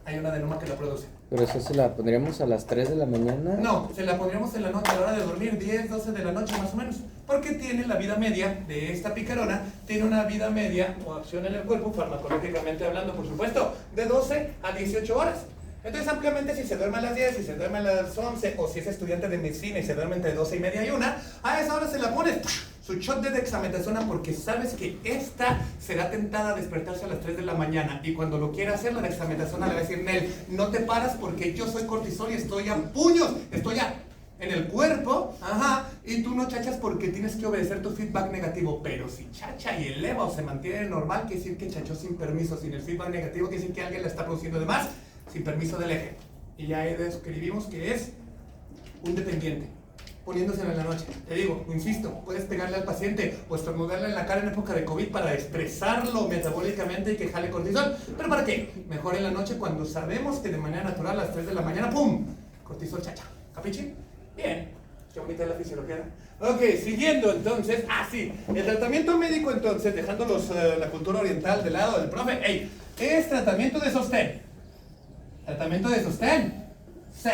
S1: hay una adenoma que la produce.
S4: ¿Pero eso se la pondríamos a las 3 de la mañana?
S1: No, se la pondríamos en la noche, a la hora de dormir, 10, 12 de la noche más o menos. Porque tiene la vida media de esta picarona, tiene una vida media o acción en el cuerpo, farmacológicamente hablando, por supuesto, de 12 a 18 horas. Entonces, ampliamente, si se duerme a las 10, si se duerme a las 11, o si es estudiante de medicina y se duerme entre 12 y media y 1, a esa hora se la pones su shot de dexametasona, porque sabes que esta será tentada a despertarse a las 3 de la mañana, y cuando lo quiera hacer, la dexametasona le va a decir, Nel, no te paras porque yo soy cortisol y estoy a puños, estoy en el cuerpo, y tú no chachas porque tienes que obedecer tu feedback negativo. Pero si chacha y eleva o se mantiene normal, quiere decir que chachó sin permiso, sin el feedback negativo, quiere decir que alguien la está produciendo de más, sin permiso del eje. Y ya describimos que es un dependiente, poniéndoselo en la noche. Te digo, insisto, puedes pegarle al paciente o estornudarle en la cara en época de COVID para expresarlo metabólicamente y que jale cortisol. ¿Pero para qué? Mejor en la noche, cuando sabemos que de manera natural a las 3 de la mañana, ¡pum!, cortisol chacha. ¿Capichi? Bien. Qué bonita es la fisiología. Ok, siguiendo entonces. Sí, el tratamiento médico entonces, dejando la cultura oriental de lado del profe, es tratamiento de sostén. ¿Tratamiento de sostén? Sí.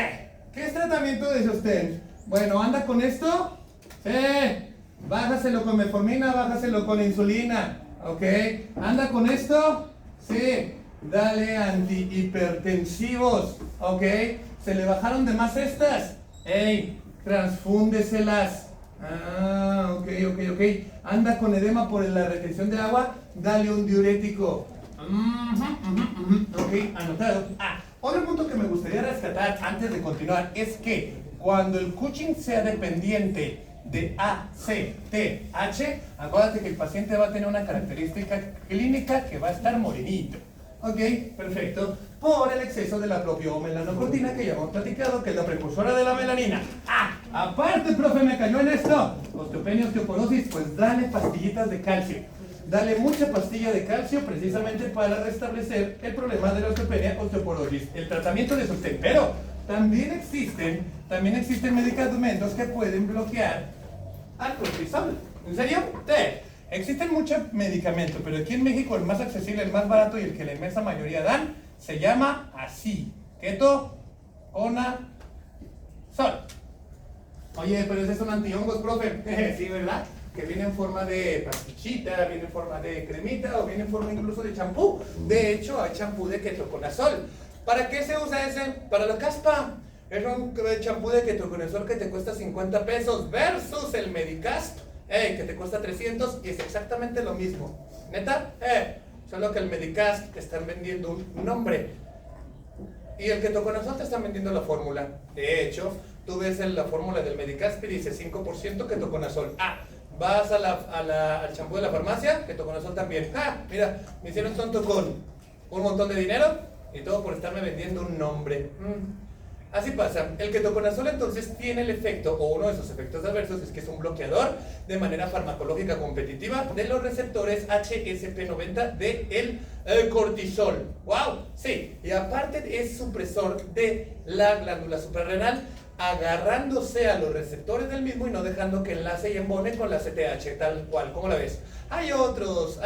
S1: ¿Qué es tratamiento de sostén? Bueno, ¿anda con esto? Sí. Bájaselo con metformina, bájaselo con insulina. Ok. ¿Anda con esto? Sí. Dale antihipertensivos. Ok. ¿Se le bajaron de más estas? Transfúndeselas. Ok. ¿Anda con edema por la retención de agua? Dale un diurético. Ok, anotado. Otro punto que me gustaría rescatar antes de continuar es que cuando el Cushing sea dependiente de ACTH, acuérdate que el paciente va a tener una característica clínica que va a estar morenito. Ok, perfecto. Por el exceso de la propiomelanocortina que ya hemos platicado, que es la precursora de la melanina. Aparte, profe, me cayó en esto. Osteopenia, osteoporosis, pues dale pastillitas de calcio. Dale mucha pastilla de calcio precisamente para restablecer el problema de la osteopenia, osteoporosis, el tratamiento de sostén. Pero también existen medicamentos que pueden bloquear al cortisol. ¿En serio? Existen muchos medicamentos, pero aquí en México el más accesible, el más barato y el que la inmensa mayoría dan Se llama así, ketoconazol. Oye, pero ese es un antihongos, profe. Sí, ¿verdad? Que viene en forma de pastichita, viene en forma de cremita o viene en forma incluso de champú. De hecho, hay champú de ketoconazol. ¿Para qué se usa ese? Para la caspa. Es un champú de ketoconazol que te cuesta 50 pesos versus el Medicasp, que te cuesta 300 y es exactamente lo mismo. ¿Neta? Solo que el Medicasp te están vendiendo un nombre y el ketoconazol te están vendiendo la fórmula. De hecho, tú ves la fórmula del Medicasp y dice 5% ketoconazol. Vas al champú de la farmacia, ketoconazol también. Mira, me hicieron tonto con un montón de dinero y todo por estarme vendiendo un nombre. Así pasa. El ketoconazol entonces tiene el efecto, o uno de sus efectos adversos, es que es un bloqueador de manera farmacológica competitiva de los receptores HSP90 del cortisol. ¡Wow! Sí, y aparte es supresor de la glándula suprarrenal, agarrándose a los receptores del mismo y no dejando que enlace y embone con la CTH, tal cual, ¿cómo la ves? Hay otros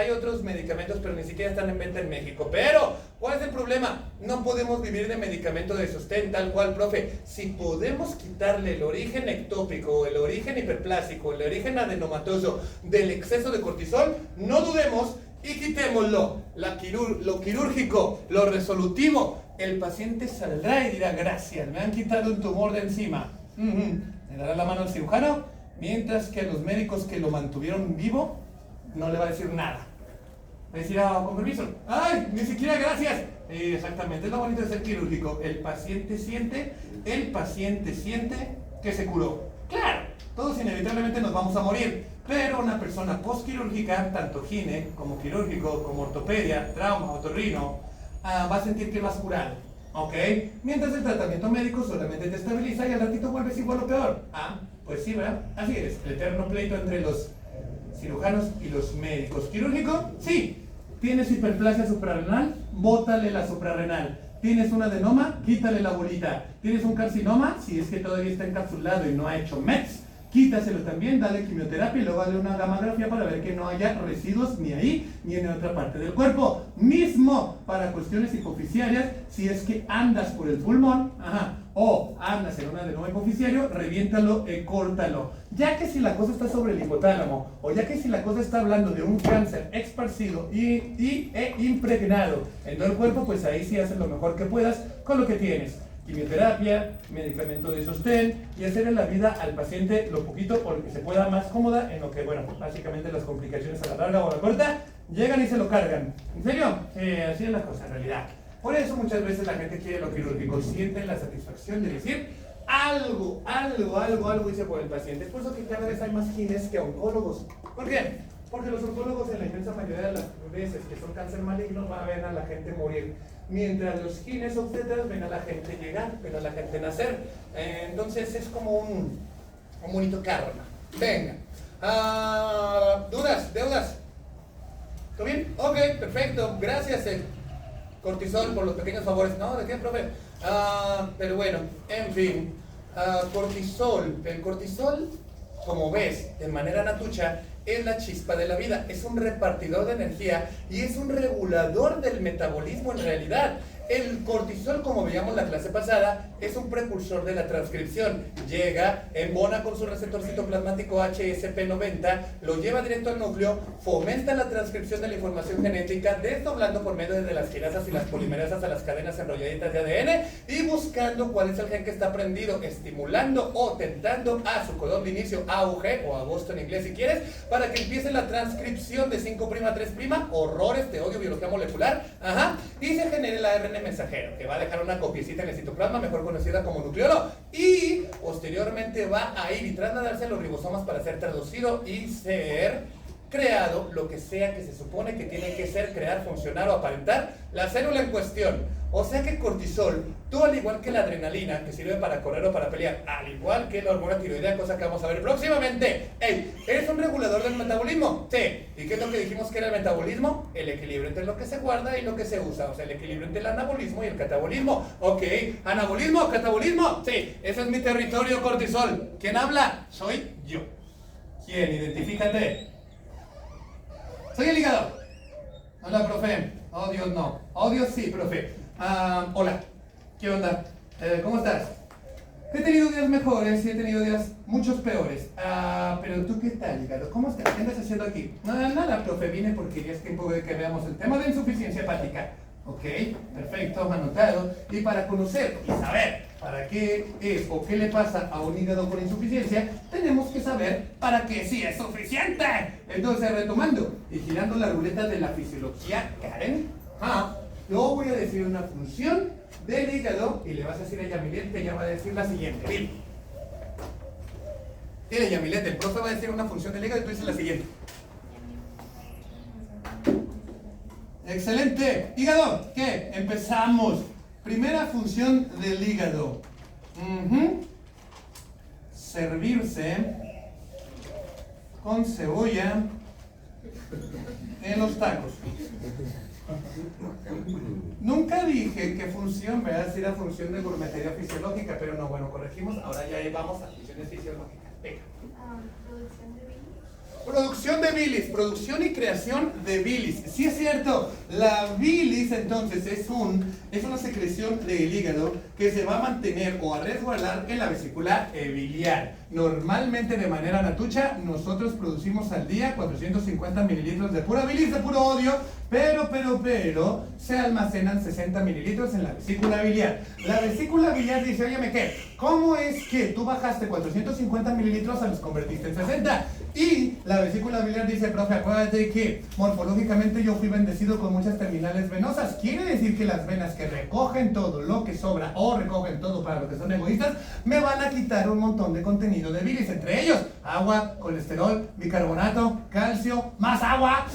S1: medicamentos, pero ni siquiera están en venta en México. Pero, ¿cuál es el problema? No podemos vivir de medicamento de sostén, tal cual, profe. Si podemos quitarle el origen ectópico, el origen hiperplásico, el origen adenomatoso del exceso de cortisol, no dudemos y quitémoslo. Lo quirúrgico, lo resolutivo. El paciente saldrá y dirá, gracias, me han quitado un tumor de encima. Le dará la mano al cirujano, mientras que a los médicos que lo mantuvieron vivo, no le va a decir nada. Va a decir, con permiso, ¡ay, ni siquiera gracias! Exactamente, es lo bonito de ser quirúrgico. El paciente siente que se curó. Claro, todos inevitablemente nos vamos a morir, pero una persona postquirúrgica, tanto gine como quirúrgico, como ortopedia, trauma, otorrino, va a sentir que lo has curado, ¿ok? Mientras el tratamiento médico solamente te estabiliza y al ratito vuelves igual o peor. Pues sí, ¿verdad? Así es, el eterno pleito entre los cirujanos y los médicos. ¿Quirúrgico? Sí. ¿Tienes hiperplasia suprarrenal? Bótale la suprarrenal. ¿Tienes un adenoma? Quítale la bolita. ¿Tienes un carcinoma? Si es que todavía está encapsulado y no ha hecho METs, quítaselo también, dale quimioterapia y luego dale una gamografía para ver que no haya residuos ni ahí ni en otra parte del cuerpo. Mismo para cuestiones hipoficiarias, si es que andas por el pulmón, o andas en un adenoma hipoficiario, reviéntalo y córtalo. Ya que si la cosa está sobre el hipotálamo, o ya que si la cosa está hablando de un cáncer esparcido e impregnado en todo el cuerpo, pues ahí sí haces lo mejor que puedas con lo que tienes. Quimioterapia, medicamento de sostén y hacerle la vida al paciente lo poquito o lo que se pueda más cómoda, en lo que, bueno, básicamente las complicaciones a la larga o a la corta llegan y se lo cargan. ¿En serio? Así es la cosa en realidad. Por eso muchas veces la gente quiere lo quirúrgico, sienten la satisfacción de decir algo hice por el paciente. Es por eso que cada vez hay más gines que oncólogos. ¿Por qué? Porque los oncólogos en la inmensa mayoría de las veces que son cáncer maligno van a ver a la gente morir. Mientras los gines obstetras ven a la gente llegar, ven a la gente nacer. Entonces es como un bonito karma. Venga. ¿Dudas? ¿Todo bien? Ok, perfecto. Gracias, cortisol, por los pequeños favores. No, ¿de qué, profe? Pero bueno, en fin. Cortisol. El cortisol, como ves, de manera natucha, es la chispa de la vida, es un repartidor de energía y es un regulador del metabolismo en realidad. El cortisol, como veíamos la clase pasada, es un precursor de la transcripción. Llega, embona con su receptor citoplasmático HSP90, lo lleva directo al núcleo, fomenta la transcripción de la información genética, desdoblando por medio de las quinasas y las polimerasas a las cadenas enrolladitas de ADN y buscando cuál es el gen que está prendido, estimulando o tentando a su codón de inicio AUG o agosto en inglés si quieres, para que empiece la transcripción de 5' a 3', horrores, te odio, biología molecular, y se genere el ARN mensajero, que va a dejar una copiecita en el citoplasma, mejor conocida como nucleolo, y posteriormente va a ir y trasladarse a los ribosomas para ser traducido y ser creado, lo que sea que se supone que tiene que ser, crear, funcionar o aparentar la célula en cuestión. O sea que cortisol, tú al igual que la adrenalina, que sirve para correr o para pelear, al igual que la hormona tiroidea, cosa que vamos a ver próximamente, ¿eres un regulador del metabolismo? Sí. ¿Y qué es lo que dijimos que era el metabolismo? El equilibrio entre lo que se guarda y lo que se usa, o sea, el equilibrio entre el anabolismo y el catabolismo. Ok, anabolismo, catabolismo, sí, ese es mi territorio, cortisol. ¿Quién habla? Soy yo. ¿Quién? Identifícate. Soy el hígado. Hola, profe. Oh, Dios, no. Oh, Dios, sí, profe. Hola, ¿qué onda? ¿Cómo estás? He tenido días mejores y he tenido días muchos peores. Pero tú, ¿qué tal, hígado? ¿Cómo estás? ¿Qué andas haciendo aquí? Nada, profe, vine porque ya es tiempo de que veamos el tema de insuficiencia hepática. Ok, perfecto, anotado. Y para conocer y saber para qué es o qué le pasa a un hígado con insuficiencia, tenemos que saber para qué sí es suficiente. Entonces, retomando y girando la ruleta de la fisiología, Karen, yo voy a decir una función del hígado y le vas a decir a Yamilet que ella va a decir la siguiente. Dile, Yamilet, el profe va a decir una función del hígado y tú dices la siguiente. Excelente. Hígado, ¿qué? Empezamos. Primera función del hígado. Servirse con cebolla en los tacos. Nunca dije qué función, ¿verdad? Si era función de gourmetería fisiológica, pero no, bueno, corregimos. Ahora ya vamos a funciones fisiológicas. Venga.
S3: Producción de bilis.
S1: Producción de bilis, producción y creación de bilis. Sí es cierto, la bilis entonces es una secreción del hígado que se va a mantener o a resguardar en la vesícula biliar. Normalmente de manera natucha nosotros producimos al día 450 mililitros de pura bilis, de puro odio, pero se almacenan 60 mililitros en la vesícula biliar. La vesícula biliar dice, óyeme, ¿qué? ¿Cómo es que tú bajaste 450 mililitros a los convertiste en 60? Y la vesícula biliar dice, profe, acuérdate que morfológicamente yo fui bendecido con muchas terminales venosas. Quiere decir que las venas que recogen todo lo que sobra o recogen todo para los que son egoístas, me van a quitar un montón de contenido de bilis, entre ellos agua, colesterol, bicarbonato, calcio, más agua.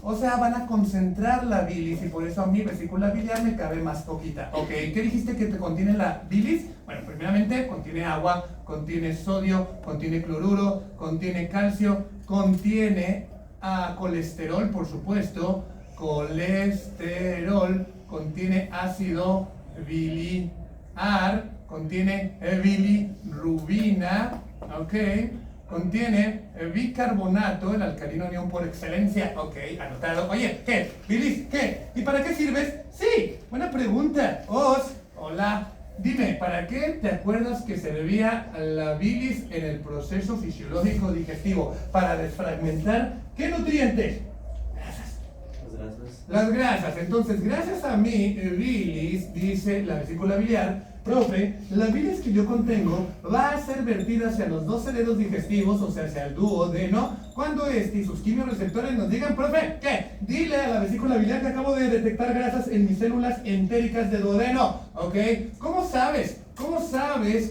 S1: O sea, van a concentrar la bilis y por eso a mi vesícula biliar me cabe más poquita. Ok, ¿qué dijiste que te contiene la bilis? Bueno, primeramente contiene agua, contiene sodio, contiene cloruro, contiene calcio, contiene colesterol, por supuesto, colesterol, contiene ácido biliar, contiene bilirrubina, ok, contiene bicarbonato, el alcalino anión por excelencia. Ok, anotado. Oye, ¿qué? ¿Bilis? ¿Qué? ¿Y para qué sirves? Sí, buena pregunta. Hola. Dime, ¿para qué te acuerdas que servía la bilis en el proceso fisiológico digestivo? Para desfragmentar ¿qué nutrientes? Las grasas. Entonces, gracias a mi bilis, dice la vesícula biliar, profe, la bilis que yo contengo va a ser vertida hacia los dos cerebros digestivos, o sea, hacia el duodeno, cuando este y sus quimiorreceptores nos digan, profe, ¿qué? Dile a la vesícula biliar que acabo de detectar grasas en mis células entéricas de duodeno, ¿ok? ¿Cómo sabes? ¿Cómo sabes,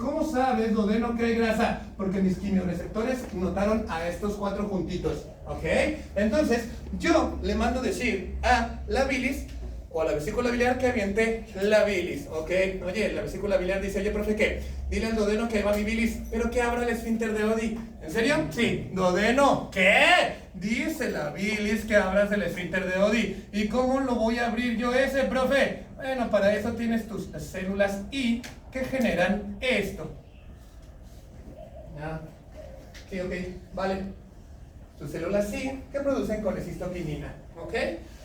S1: duodeno, que hay grasa? Porque mis quimiorreceptores notaron a estos 4 juntitos, ¿ok? Entonces, yo le mando decir a la bilis o a la vesícula biliar que aviente la bilis, ¿ok? Oye, la vesícula biliar dice, oye, profe, ¿qué? Dile al duodeno que ahí va mi bilis, pero que abra el esfínter de Oddi. ¿En serio? Sí. ¿Duodeno? ¿Qué? Dice la bilis que abras el esfínter de Oddi. ¿Y cómo lo voy a abrir yo ese, profe? Bueno, para eso tienes tus células I que generan esto. Sí, ok, vale. Tus células I que producen colecistoquinina, ¿ok?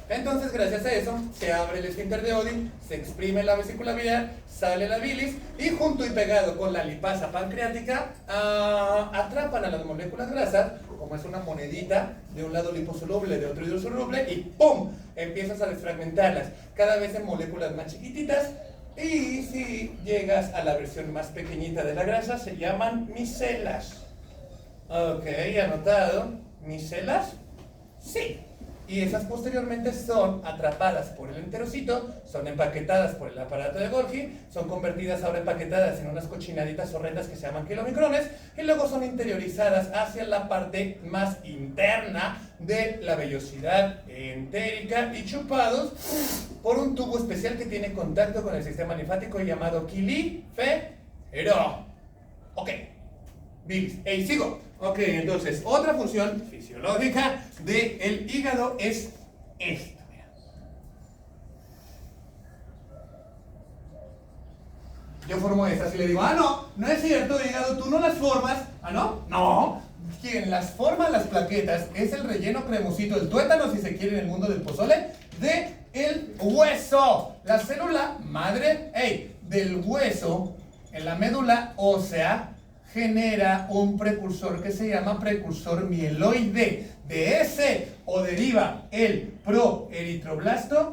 S1: Entonces, gracias a eso, se abre el esfínter de Oddi, se exprime la vesícula biliar, sale la bilis y junto y pegado con la lipasa pancreática atrapan a las moléculas grasas, como es una monedita, de un lado liposoluble, de otro hidrosoluble, y ¡pum! Empiezas a desfragmentarlas, cada vez en moléculas más chiquititas, y si llegas a la versión más pequeñita de la grasa, se llaman micelas. Ok, anotado. ¿Micelas? Sí. Y esas posteriormente son atrapadas por el enterocito, son empaquetadas por el aparato de Golgi, son convertidas ahora empaquetadas en unas cochinaditas horrendas que se llaman kilomicrones, y luego son interiorizadas hacia la parte más interna de la vellosidad entérica y chupados por un tubo especial que tiene contacto con el sistema linfático llamado quilífero. Ok, bilis. ¡Ey, sigo! Ok, entonces, otra función fisiológica del hígado es esta. Mira. Yo formo estas y le digo, no es cierto, hígado, tú no las formas. ¿No? No. Quien las forma las plaquetas es el relleno cremosito, el tuétano, si se quiere, en el mundo del pozole, de el hueso. la célula madre, del hueso en la médula ósea genera un precursor que se llama precursor mieloide. De ese o deriva el proeritroblasto,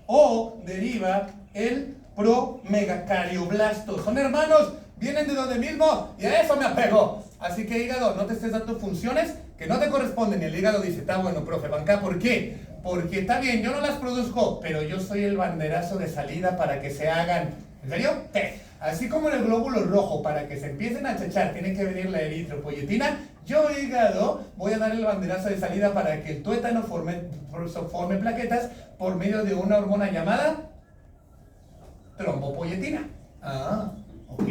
S1: o deriva el promegacarioblasto. Son hermanos, vienen de donde mismo y a eso me apego. Así que hígado, no te estés dando funciones que no te corresponden. Y el hígado dice, está bueno, profe, banca, ¿por qué? Porque está bien, yo no las produzco, pero yo soy el banderazo de salida para que se hagan. ¿En serio? ¿Qué? Así como en el glóbulo rojo, para que se empiecen a chachar, tiene que venir la eritropoyetina. Yo, hígado, voy a dar el banderazo de salida para que el tuétano forme plaquetas por medio de una hormona llamada trombopoyetina. Ah, ok.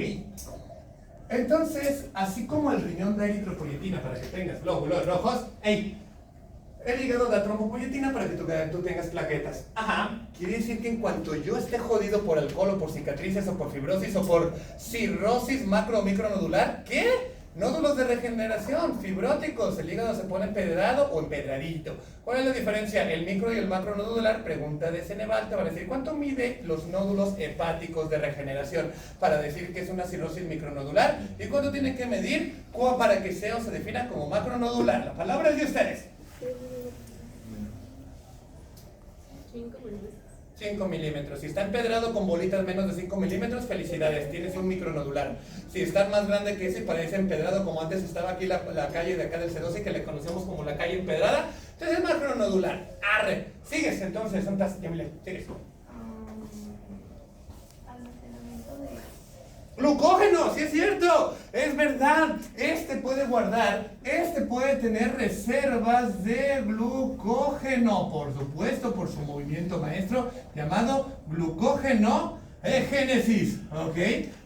S1: Entonces, así como el riñón da eritropoyetina para que tengas glóbulos rojos, el hígado da trombopoyetina para que tú tengas plaquetas. Quiere decir que en cuanto yo esté jodido por alcohol o por cicatrices o por fibrosis o por cirrosis macro o micronodular, ¿qué? Nódulos de regeneración, fibróticos, el hígado se pone empedrado o empedradito. ¿Cuál es la diferencia? El micro y el macronodular, pregunta de Ceneval, te van a decir ¿cuánto mide los nódulos hepáticos de regeneración? Para decir que es una cirrosis micronodular. ¿Y cuánto tiene que medir para que sea o se defina como macronodular? La palabra es de ustedes.
S3: 5 milímetros.
S1: 5 milímetros. Si está empedrado con bolitas menos de 5 milímetros, felicidades, tienes un micronodular. Si está más grande que ese y parece empedrado, como antes estaba aquí la calle de acá del C12, que le conocemos como la calle empedrada, entonces es macronodular. Arre. Sigues entonces, ¿dónde Yamile? Sigues.
S3: Almacenamiento de...
S1: Glucógeno, sí es cierto, es verdad, este puede guardar, este puede tener reservas de glucógeno, por supuesto, por su movimiento maestro llamado glucógeno génesis, ¿ok?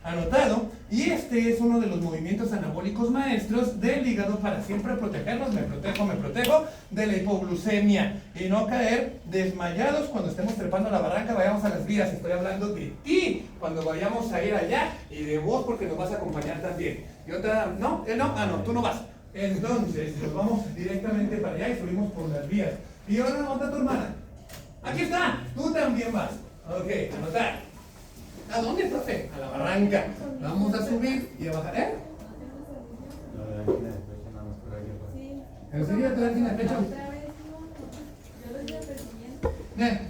S1: Anotado, y este es uno de los movimientos anabólicos maestros del hígado para siempre protegernos, me protejo de la hipoglucemia y no caer desmayados cuando estemos trepando la barranca, vayamos a las vías, estoy hablando de ti, cuando vayamos a ir allá, y de vos porque nos vas a acompañar también. Y otra, ¿no? No, tú no vas. Entonces, nos vamos directamente para allá y subimos por las vías. Y ahora, ¿dónde está tu hermana? Aquí está, tú también vas. Ok, anotar. ¿A dónde, profe? A la barranca. Vamos a subir y a bajar, ¿eh?
S3: Sí.
S1: ¿En serio te da angina de pecho?
S3: Otra vez, no. Yo lo iba persiguiendo.
S1: Nada.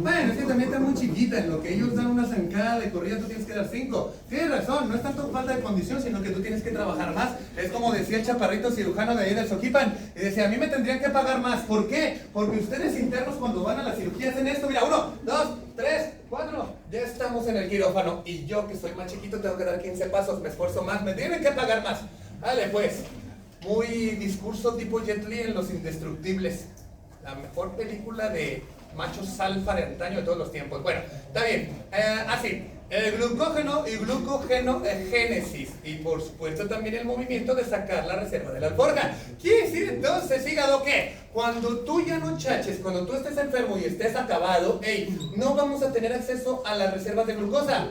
S1: Bueno, es que también está muy chiquita. En lo que ellos dan una zancada de corrida, tú tienes que dar 5. Tienes razón, no es tanto falta de condición, sino que tú tienes que trabajar más. Es como decía el chaparrito cirujano de ahí del Soquipan. Y decía, a mí me tendrían que pagar más. ¿Por qué? Porque ustedes internos cuando van a la cirugía hacen esto. Mira, 1, 2, 3, 4. Ya estamos en el quirófano. Y yo, que soy más chiquito, tengo que dar 15 pasos. Me esfuerzo más. Me tienen que pagar más. Vale, pues. Muy discurso tipo Jet Li en Los Indestructibles. La mejor película de machos alfa de antaño de todos los tiempos. Bueno, está bien. Así, el glucógeno y glucógeno génesis. Y por supuesto también el movimiento de sacar la reserva de la alforja. Quiere decir entonces, hígado, que cuando tú ya no chaches, cuando tú estés enfermo y estés acabado, no vamos a tener acceso a las reservas de glucosa.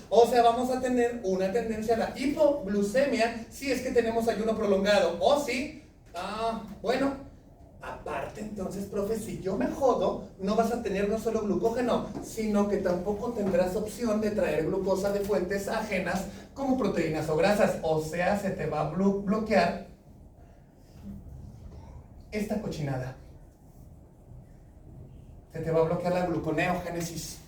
S1: O sea, vamos a tener una tendencia a la hipoglucemia si es que tenemos ayuno prolongado. O si, bueno, aparte, entonces, profe, si yo me jodo, no vas a tener no solo glucógeno, sino que tampoco tendrás opción de traer glucosa de fuentes ajenas como proteínas o grasas. O sea, se te va a bloquear esta cochinada. Se te va a bloquear la gluconeogénesis.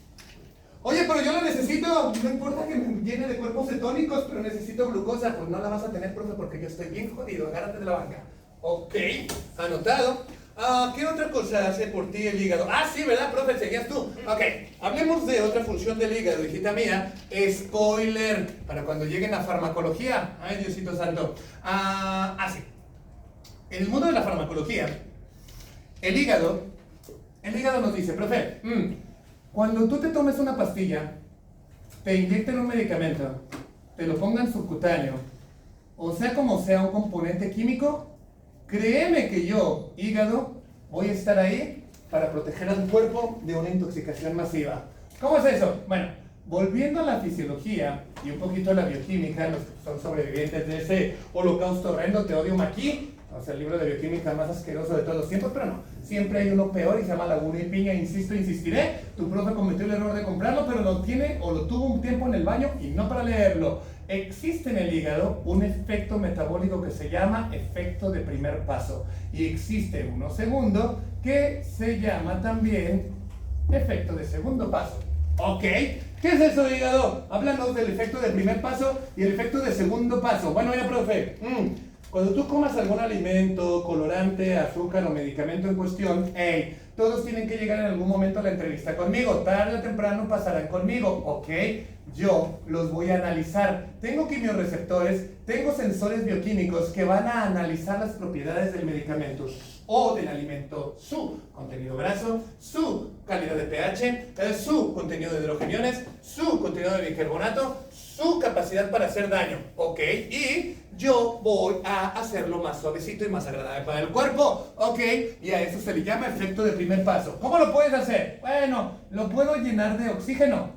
S1: Oye, pero yo la necesito, no importa que me llene de cuerpos cetónicos, pero necesito glucosa. Pues no la vas a tener, profe, porque yo estoy bien jodido, agárrate de la banca. Ok, anotado. ¿Qué otra cosa hace por ti el hígado? Sí, ¿verdad, profe? Seguías tú. Ok, hablemos de otra función del hígado, hijita mía. Spoiler, para cuando lleguen a farmacología. Ay, Diosito santo. Sí. En el mundo de la farmacología, el hígado nos dice, profe, cuando tú te tomes una pastilla, te inyecten un medicamento, te lo pongan subcutáneo, o sea como sea un componente químico, créeme que yo, hígado, voy a estar ahí para proteger a tu cuerpo de una intoxicación masiva. ¿Cómo es eso? Bueno, volviendo a la fisiología y un poquito a la bioquímica, los que son sobrevivientes de ese holocausto horrendo, te odio Maquis, o sea, el libro de bioquímica más asqueroso de todos los tiempos, pero no, siempre hay uno peor y se llama Laguna y Piña, insisto, insistiré, tu profe cometió el error de comprarlo, pero lo tiene o lo tuvo un tiempo en el baño y no para leerlo. Existe en el hígado un efecto metabólico que se llama efecto de primer paso y existe uno segundo que se llama también efecto de segundo paso. ¿Ok? ¿Qué es eso, hígado? Háblanos del efecto de primer paso y el efecto de segundo paso. Bueno, ya, profe, cuando tú comas algún alimento, colorante, azúcar o medicamento en cuestión, hey, todos tienen que llegar en algún momento a la entrevista conmigo. Tarde o temprano pasarán conmigo, ¿ok? Yo los voy a analizar. Tengo quimiorreceptores, tengo sensores bioquímicos que van a analizar las propiedades del medicamento o del alimento, su contenido graso, su calidad de pH, su contenido de hidrogeniones, su contenido de bicarbonato, su capacidad para hacer daño, ¿ok? Y yo voy a hacerlo más suavecito y más agradable para el cuerpo, ¿ok? Y a eso se le llama efecto de primer paso. ¿Cómo lo puedes hacer? Bueno, lo puedo llenar de oxígeno,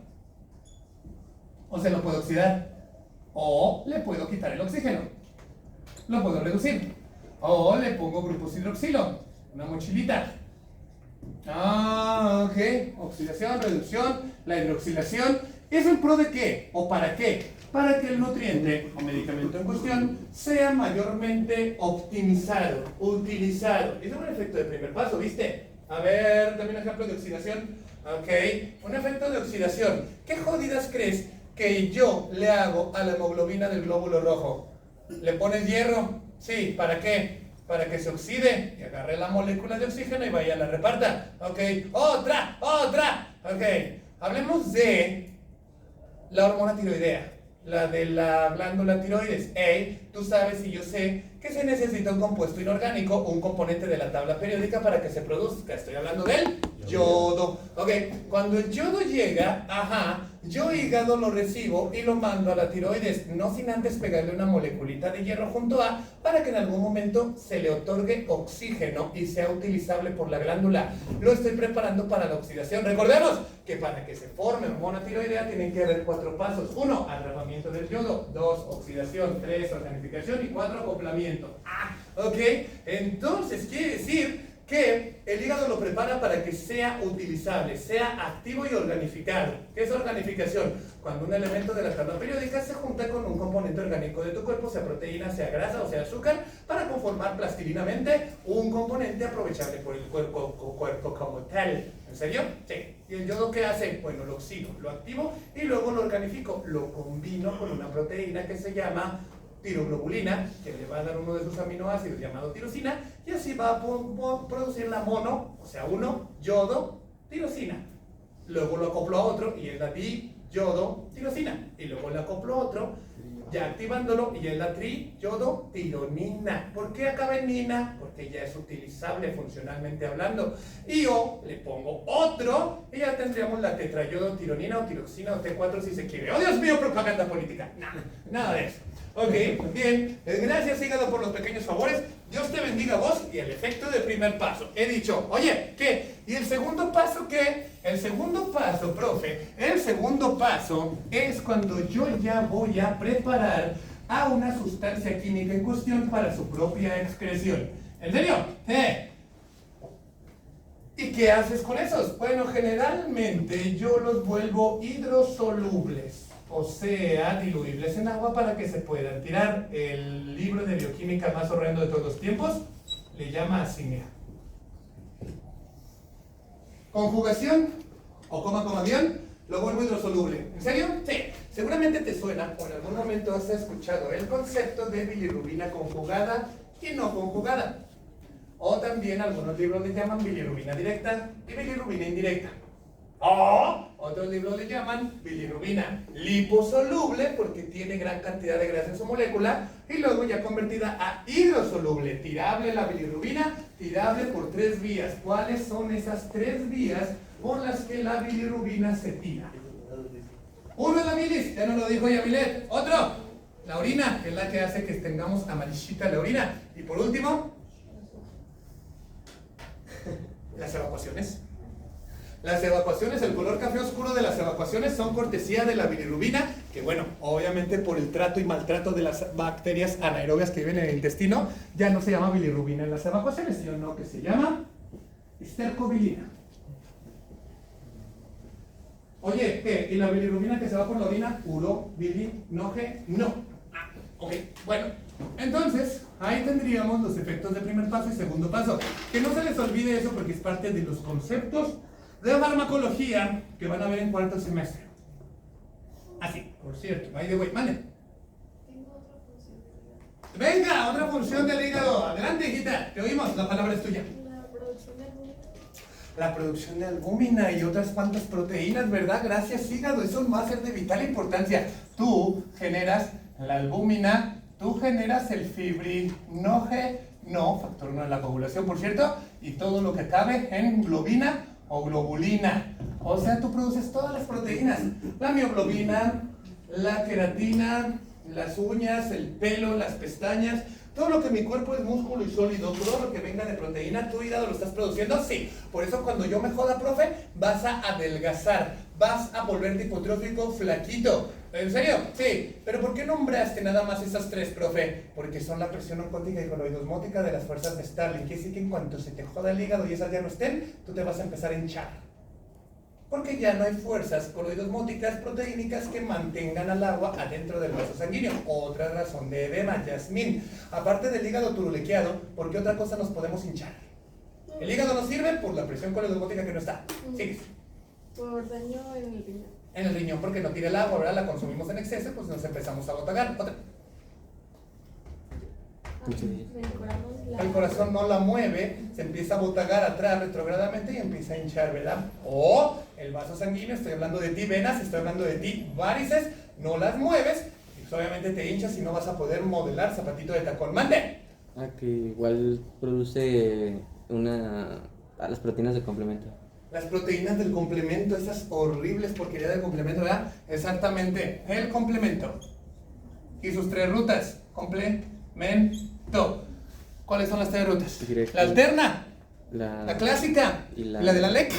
S1: o se lo puedo oxidar, o le puedo quitar el oxígeno, lo puedo reducir, o le pongo grupos hidroxilo, una mochilita. Ah, ok, oxidación, reducción, la hidroxilación. ¿Es en pro de qué? ¿O para qué? Para que el nutriente o medicamento en cuestión sea mayormente optimizado, utilizado. Es un efecto de primer paso, ¿viste? A ver, dame un ejemplo de oxidación. Ok, un efecto de oxidación. ¿Qué jodidas crees que yo le hago a la hemoglobina del glóbulo rojo? ¿Le pones hierro? Sí, ¿para qué? Para que se oxide y agarre la molécula de oxígeno y vaya a la reparta. Ok, otra. Ok, hablemos de la hormona tiroidea, la de la glándula tiroides. Tú sabes y yo sé que se necesita un compuesto inorgánico, un componente de la tabla periódica para que se produzca. Estoy hablando del yodo. Ok, cuando el yodo llega, yo hígado lo recibo y lo mando a la tiroides, no sin antes pegarle una moleculita de hierro junto a, para que en algún momento se le otorgue oxígeno y sea utilizable por la glándula. Lo estoy preparando para la oxidación. Recordemos que para que se forme hormona tiroidea tienen que haber 4 pasos. 1, atrapamiento del yodo. 2, oxidación. 3, organificación. Y 4, acoplamiento. Ok, entonces quiere decir que el hígado lo prepara para que sea utilizable, sea activo y organificado. ¿Qué es organificación? Cuando un elemento de la tabla periódica se junta con un componente orgánico de tu cuerpo, sea proteína, sea grasa o sea azúcar, para conformar plastilinamente un componente aprovechable por el cuerpo como tal. ¿En serio? Sí. ¿Y el yodo qué hace? Bueno, lo oxido, lo activo y luego lo organifico. Lo combino con una proteína que se llama tiroglobulina, que le va a dar uno de sus aminoácidos llamado tirosina, y así va a producir la mono, o sea, yodo, tirosina. Luego lo acoplo a otro y es la yodo, tirosina. Y luego le acoplo a otro, ya activándolo, y es la yodo, tironina. ¿Por qué acaba en nina? Porque ya es utilizable funcionalmente hablando. Y yo le pongo otro, y ya tendríamos la tetrayodo, tironina o tiroxina o T4 si se quiere. ¡Oh, Dios mío, propaganda política! Nada de eso. Ok, bien, gracias hígado por los pequeños favores. Dios te bendiga a vos y el efecto de primer paso. He dicho, oye, ¿qué? ¿Y el segundo paso qué? El segundo paso, profe, el segundo paso es cuando yo ya voy a preparar a una sustancia química en cuestión para su propia excreción. ¿En serio? ¿Y qué haces con esos? Bueno, generalmente yo los vuelvo hidrosolubles, o sea, diluibles en agua para que se puedan tirar. El libro de bioquímica más horrendo de todos los tiempos le llama así, mira. Conjugación, o coma bien, lo vuelvo hidrosoluble. ¿En serio? Sí. Seguramente te suena, o en algún momento has escuchado el concepto de bilirrubina conjugada y no conjugada. O también algunos libros le llaman bilirrubina directa y bilirrubina indirecta. O otros libros le llaman bilirrubina liposoluble porque tiene gran cantidad de grasa en su molécula y luego ya convertida a hidrosoluble. Tirable la bilirrubina, tirable por 3 vías. ¿Cuáles son esas 3 vías por las que la bilirrubina se tira? Uno es la bilis, ya nos lo dijo Yamilet. Otro, la orina, que es la que hace que tengamos amarillita la orina. Y por último, las evacuaciones. Las evacuaciones, el color café oscuro de las evacuaciones son cortesía de la bilirrubina, que bueno, obviamente por el trato y maltrato de las bacterias anaerobias que viven en el intestino, ya no se llama bilirrubina en las evacuaciones, sino que se llama estercobilina. Oye, ¿qué? ¿Y la bilirrubina que se va por la orina? Uro, bili, noje, no. Ah, ok, bueno. Entonces, ahí tendríamos los efectos de primer paso y segundo paso. Que no se les olvide eso porque es parte de los conceptos de farmacología que van a ver en cuarto semestre. Así, por cierto, by the way, mande.
S3: Tengo otra función del hígado.
S1: Venga, otra función del hígado. Adelante, hijita, te oímos, la palabra es tuya.
S3: La producción de albúmina.
S1: La producción de albúmina y otras cuantas proteínas, ¿verdad? Gracias, hígado, eso va a ser de vital importancia. Tú generas la albúmina, tú generas el fibrinógeno, factor 1 de la coagulación, por cierto, y todo lo que cabe en globina o globulina. O sea, tú produces todas las proteínas, la mioglobina, la queratina, las uñas, el pelo, las pestañas. Todo lo que mi cuerpo es músculo y sólido, todo lo que venga de proteína, ¿tu hígado lo estás produciendo? Sí. Por eso cuando yo me joda, profe, vas a adelgazar, vas a volverte hipotrófico, flaquito. ¿En serio? Sí. ¿Pero por qué nombraste nada más esas tres, profe? Porque son la presión oncótica y coloidosmótica de las fuerzas de Starling. Quiere decir que en cuanto se te joda el hígado y esas ya no estén, tú te vas a empezar a hinchar. Porque ya no hay fuerzas coloidosmóticas proteínicas que mantengan al agua adentro del vaso sanguíneo. Otra razón de edema, Yasmín. Aparte del hígado turulequeado, ¿por qué otra cosa nos podemos hinchar? El hígado nos sirve por la presión coloidosmótica que no está. Sigues.
S3: Por daño en el riñón.
S1: En el riñón porque no tira el agua, ¿verdad? La consumimos en exceso, pues nos empezamos a botagar. Otra. El corazón no la mueve, se empieza a botagar atrás retrogradamente y empieza a hinchar, ¿verdad? O el vaso sanguíneo, estoy hablando de ti, venas, estoy hablando de ti, varices, no las mueves, y pues obviamente te hinchas y no vas a poder modelar zapatito de tacón. ¡Mande!
S4: Ah, que igual produce las proteínas de complemento.
S1: Las proteínas del complemento, esas horribles porquerías del complemento, ¿verdad? Exactamente, el complemento. Y sus tres rutas, complemento. ¿Cuáles son las tres rutas?
S4: Directo.
S1: La alterna,
S4: La
S1: la clásica
S4: y
S1: y
S4: la-
S1: la de la LEC.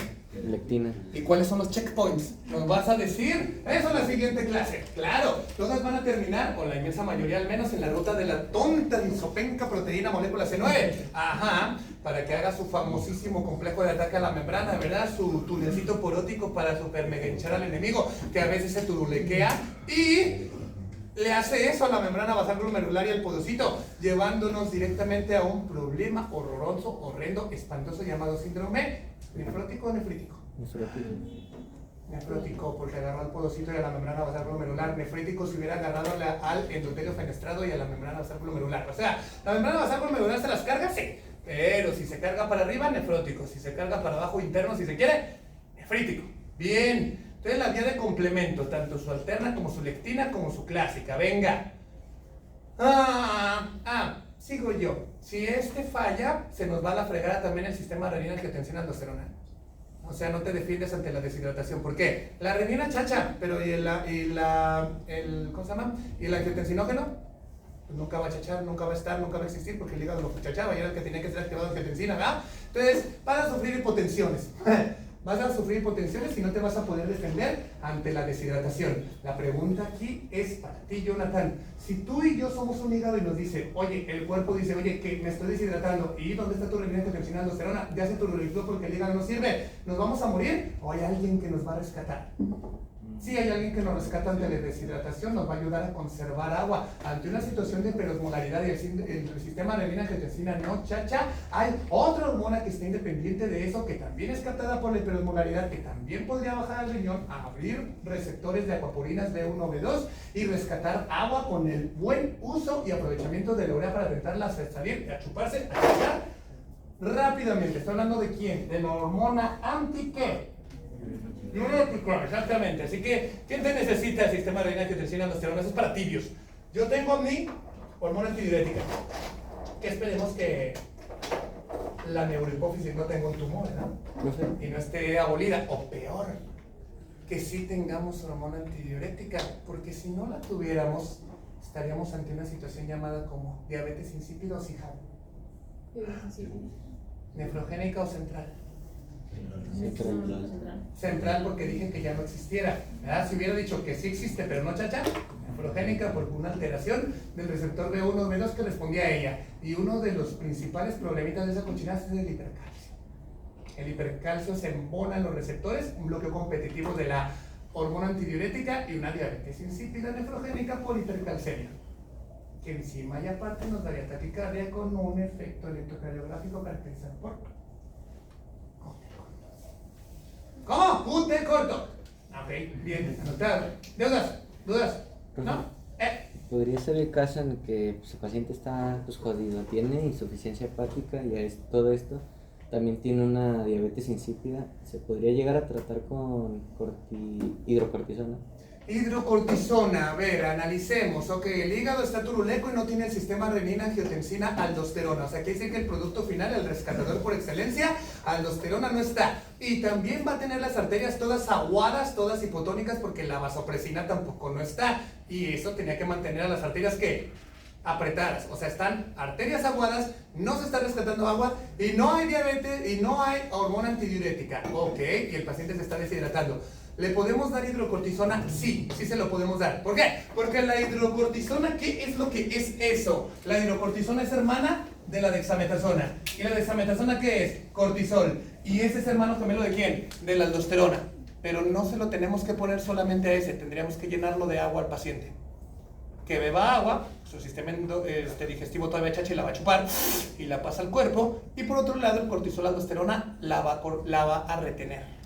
S4: lectina.
S1: ¿Y cuáles son los checkpoints? ¿Nos vas a decir? Eso en la siguiente clase. Claro, todas van a terminar, o la inmensa mayoría al menos, en la ruta de la tonta disopenca proteína molécula C9. Ajá, para que haga su famosísimo complejo de ataque a la membrana, ¿verdad? Su tunelcito porótico para super mega hinchar al enemigo, que a veces se turulequea y le hace eso a la membrana basal glomerular y al podocito, llevándonos directamente a un problema horroroso, horrendo, espantoso llamado síndrome nefrótico o nefrítico. Nefrótico, porque agarró al podocito y a la membrana basal glomerular. Nefrítico si hubiera agarrado al endotelio fenestrado y a la membrana basal glomerular. O sea, la membrana basal glomerular se las carga, sí. Pero si se carga para arriba, nefrótico. Si se carga para abajo, interno, si se quiere, nefrítico. Bien. Entonces la vía de complemento, tanto su alterna como su lectina como su clásica. Venga. Sigo yo. Si este falla, se nos va a la fregada también el sistema renina-angiotensina aldosterona. O sea, no te defiendes ante la deshidratación. ¿Por qué? La renina chacha, pero ¿y ¿cómo se llama? ¿Y el angiotensinógeno? Pues nunca va a chachar, nunca va a estar, nunca va a existir porque el hígado lo chachaba y era el que tenía que ser activado angiotensina, ¿verdad? Entonces, vas a sufrir hipotensiones. Vas a sufrir hipotensiones y no te vas a poder defender ante la deshidratación. La pregunta aquí es para ti, Jonathan. Si tú y yo somos un hígado y nos dice, oye, el cuerpo dice, oye, que me estoy deshidratando, ¿y dónde está tu renina-angiotensina aldosterona? Ya se turulequeó porque el hígado no sirve. ¿Nos vamos a morir o hay alguien que nos va a rescatar? Sí, hay alguien que nos rescata ante la deshidratación, nos va a ayudar a conservar agua. Ante una situación de hiperosmolaridad y el sistema renina-angiotensina no chacha, hay otra hormona que está independiente de eso, que también es captada por la hiperosmolaridad, que también podría bajar al riñón, abrir receptores de acuaporinas B1, B2 y rescatar agua con el buen uso y aprovechamiento de la urea para tentarla a salir, a chuparse, a chachar rápidamente. ¿Estoy hablando de quién? De la hormona anti-¿qué? Diurética, exactamente. Así que, ¿quién te necesita el sistema renina-angiotensina aldosterona? Eso es para tibios. Yo tengo a mi hormona antidiurética, que esperemos que la neurohipófisis no tenga un tumor, ¿no?
S4: No sé.
S1: Y no esté abolida, o peor, que sí tengamos hormona antidiurética, porque si no la tuviéramos, estaríamos ante una situación llamada como diabetes insípida o CIJAB, nefrogénica o central. Central porque dije que ya no existiera, ¿verdad? Si hubiera dicho que sí existe, pero no chacha, nefrogénica por una alteración del receptor B1 o B2 que respondía a ella. Y uno de los principales problemitas de esa cochinada es el hipercalcio. El hipercalcio se embona en los receptores, un bloqueo competitivo de la hormona antidiurética y una diabetes insípida nefrogénica por hipercalcemia, que encima y aparte nos daría taquicardia con un efecto electrocardiográfico caracterizado por ¿cómo? Punte corto. Ok, bien, anotado. ¿Dudas? ¿No?
S4: Podría ser el caso en que pues, el paciente está pues, jodido, tiene insuficiencia hepática y todo esto, también tiene una diabetes insípida, se podría llegar a tratar con hidrocortisona.
S1: Hidrocortisona, a ver, analicemos. Ok, el hígado está turuleco y no tiene el sistema renina, angiotensina, aldosterona. O sea, quiere decir que el producto final, el rescatador por excelencia, aldosterona no está. Y también va a tener las arterias todas aguadas, todas hipotónicas, porque la vasopresina tampoco no está. Y eso tenía que mantener a las arterias, ¿qué? Apretadas. O sea, están arterias aguadas, no se está rescatando agua, y no hay diabetes, y no hay hormona antidiurética. Ok, y el paciente se está deshidratando. ¿Le podemos dar hidrocortisona? Sí, sí se lo podemos dar. ¿Por qué? Porque la hidrocortisona, ¿qué es lo que es eso? La hidrocortisona es hermana de la dexametasona. ¿Y la dexametasona qué es? Cortisol. ¿Y ese es hermano gemelo de quién? De la aldosterona. Pero no se lo tenemos que poner solamente a ese, tendríamos que llenarlo de agua al paciente. Que beba agua, su sistema digestivo todavía chacha y la va a chupar y la pasa al cuerpo. Y por otro lado, el cortisol, la aldosterona la va a retener.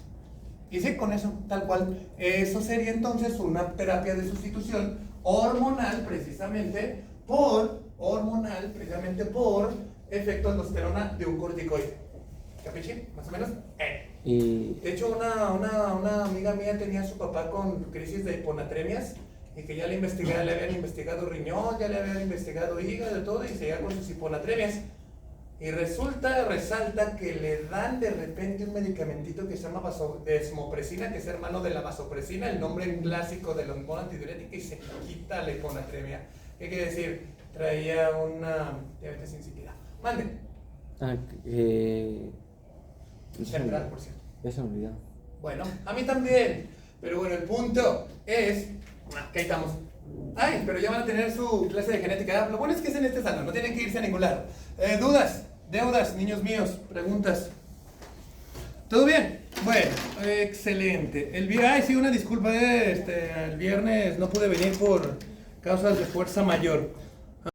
S1: Y sí, con eso, tal cual. Eso sería entonces una terapia de sustitución hormonal, precisamente por efecto aldosterona de un corticoide. ¿Capichi? ¿Más o menos?
S4: Y
S1: De hecho, una amiga mía tenía a su papá con crisis de hiponatremias y que ya le habían investigado riñón, ya le habían investigado hígado y todo, y seguía con sus hiponatremias. Y resalta que le dan de repente un medicamentito que se llama desmopresina, que es hermano de la vasopresina, el nombre clásico de la hormona antidiurética, y se quita la hiponatremia. ¿Qué quiere decir? Traía una diabetes insípida. Mande. Central, por cierto.
S4: Eso me olvidó.
S1: Bueno, a mí también. Pero bueno, el punto es que ahí estamos. Ay, pero ya van a tener su clase de genética. Lo bueno es que es en este salón, no tienen que irse a ningún lado. ¿Dudas? ¿Deudas, niños míos? ¿Preguntas? ¿Todo bien? Bueno, excelente. Ay, sí, una disculpa. El viernes no pude venir por causas de fuerza mayor.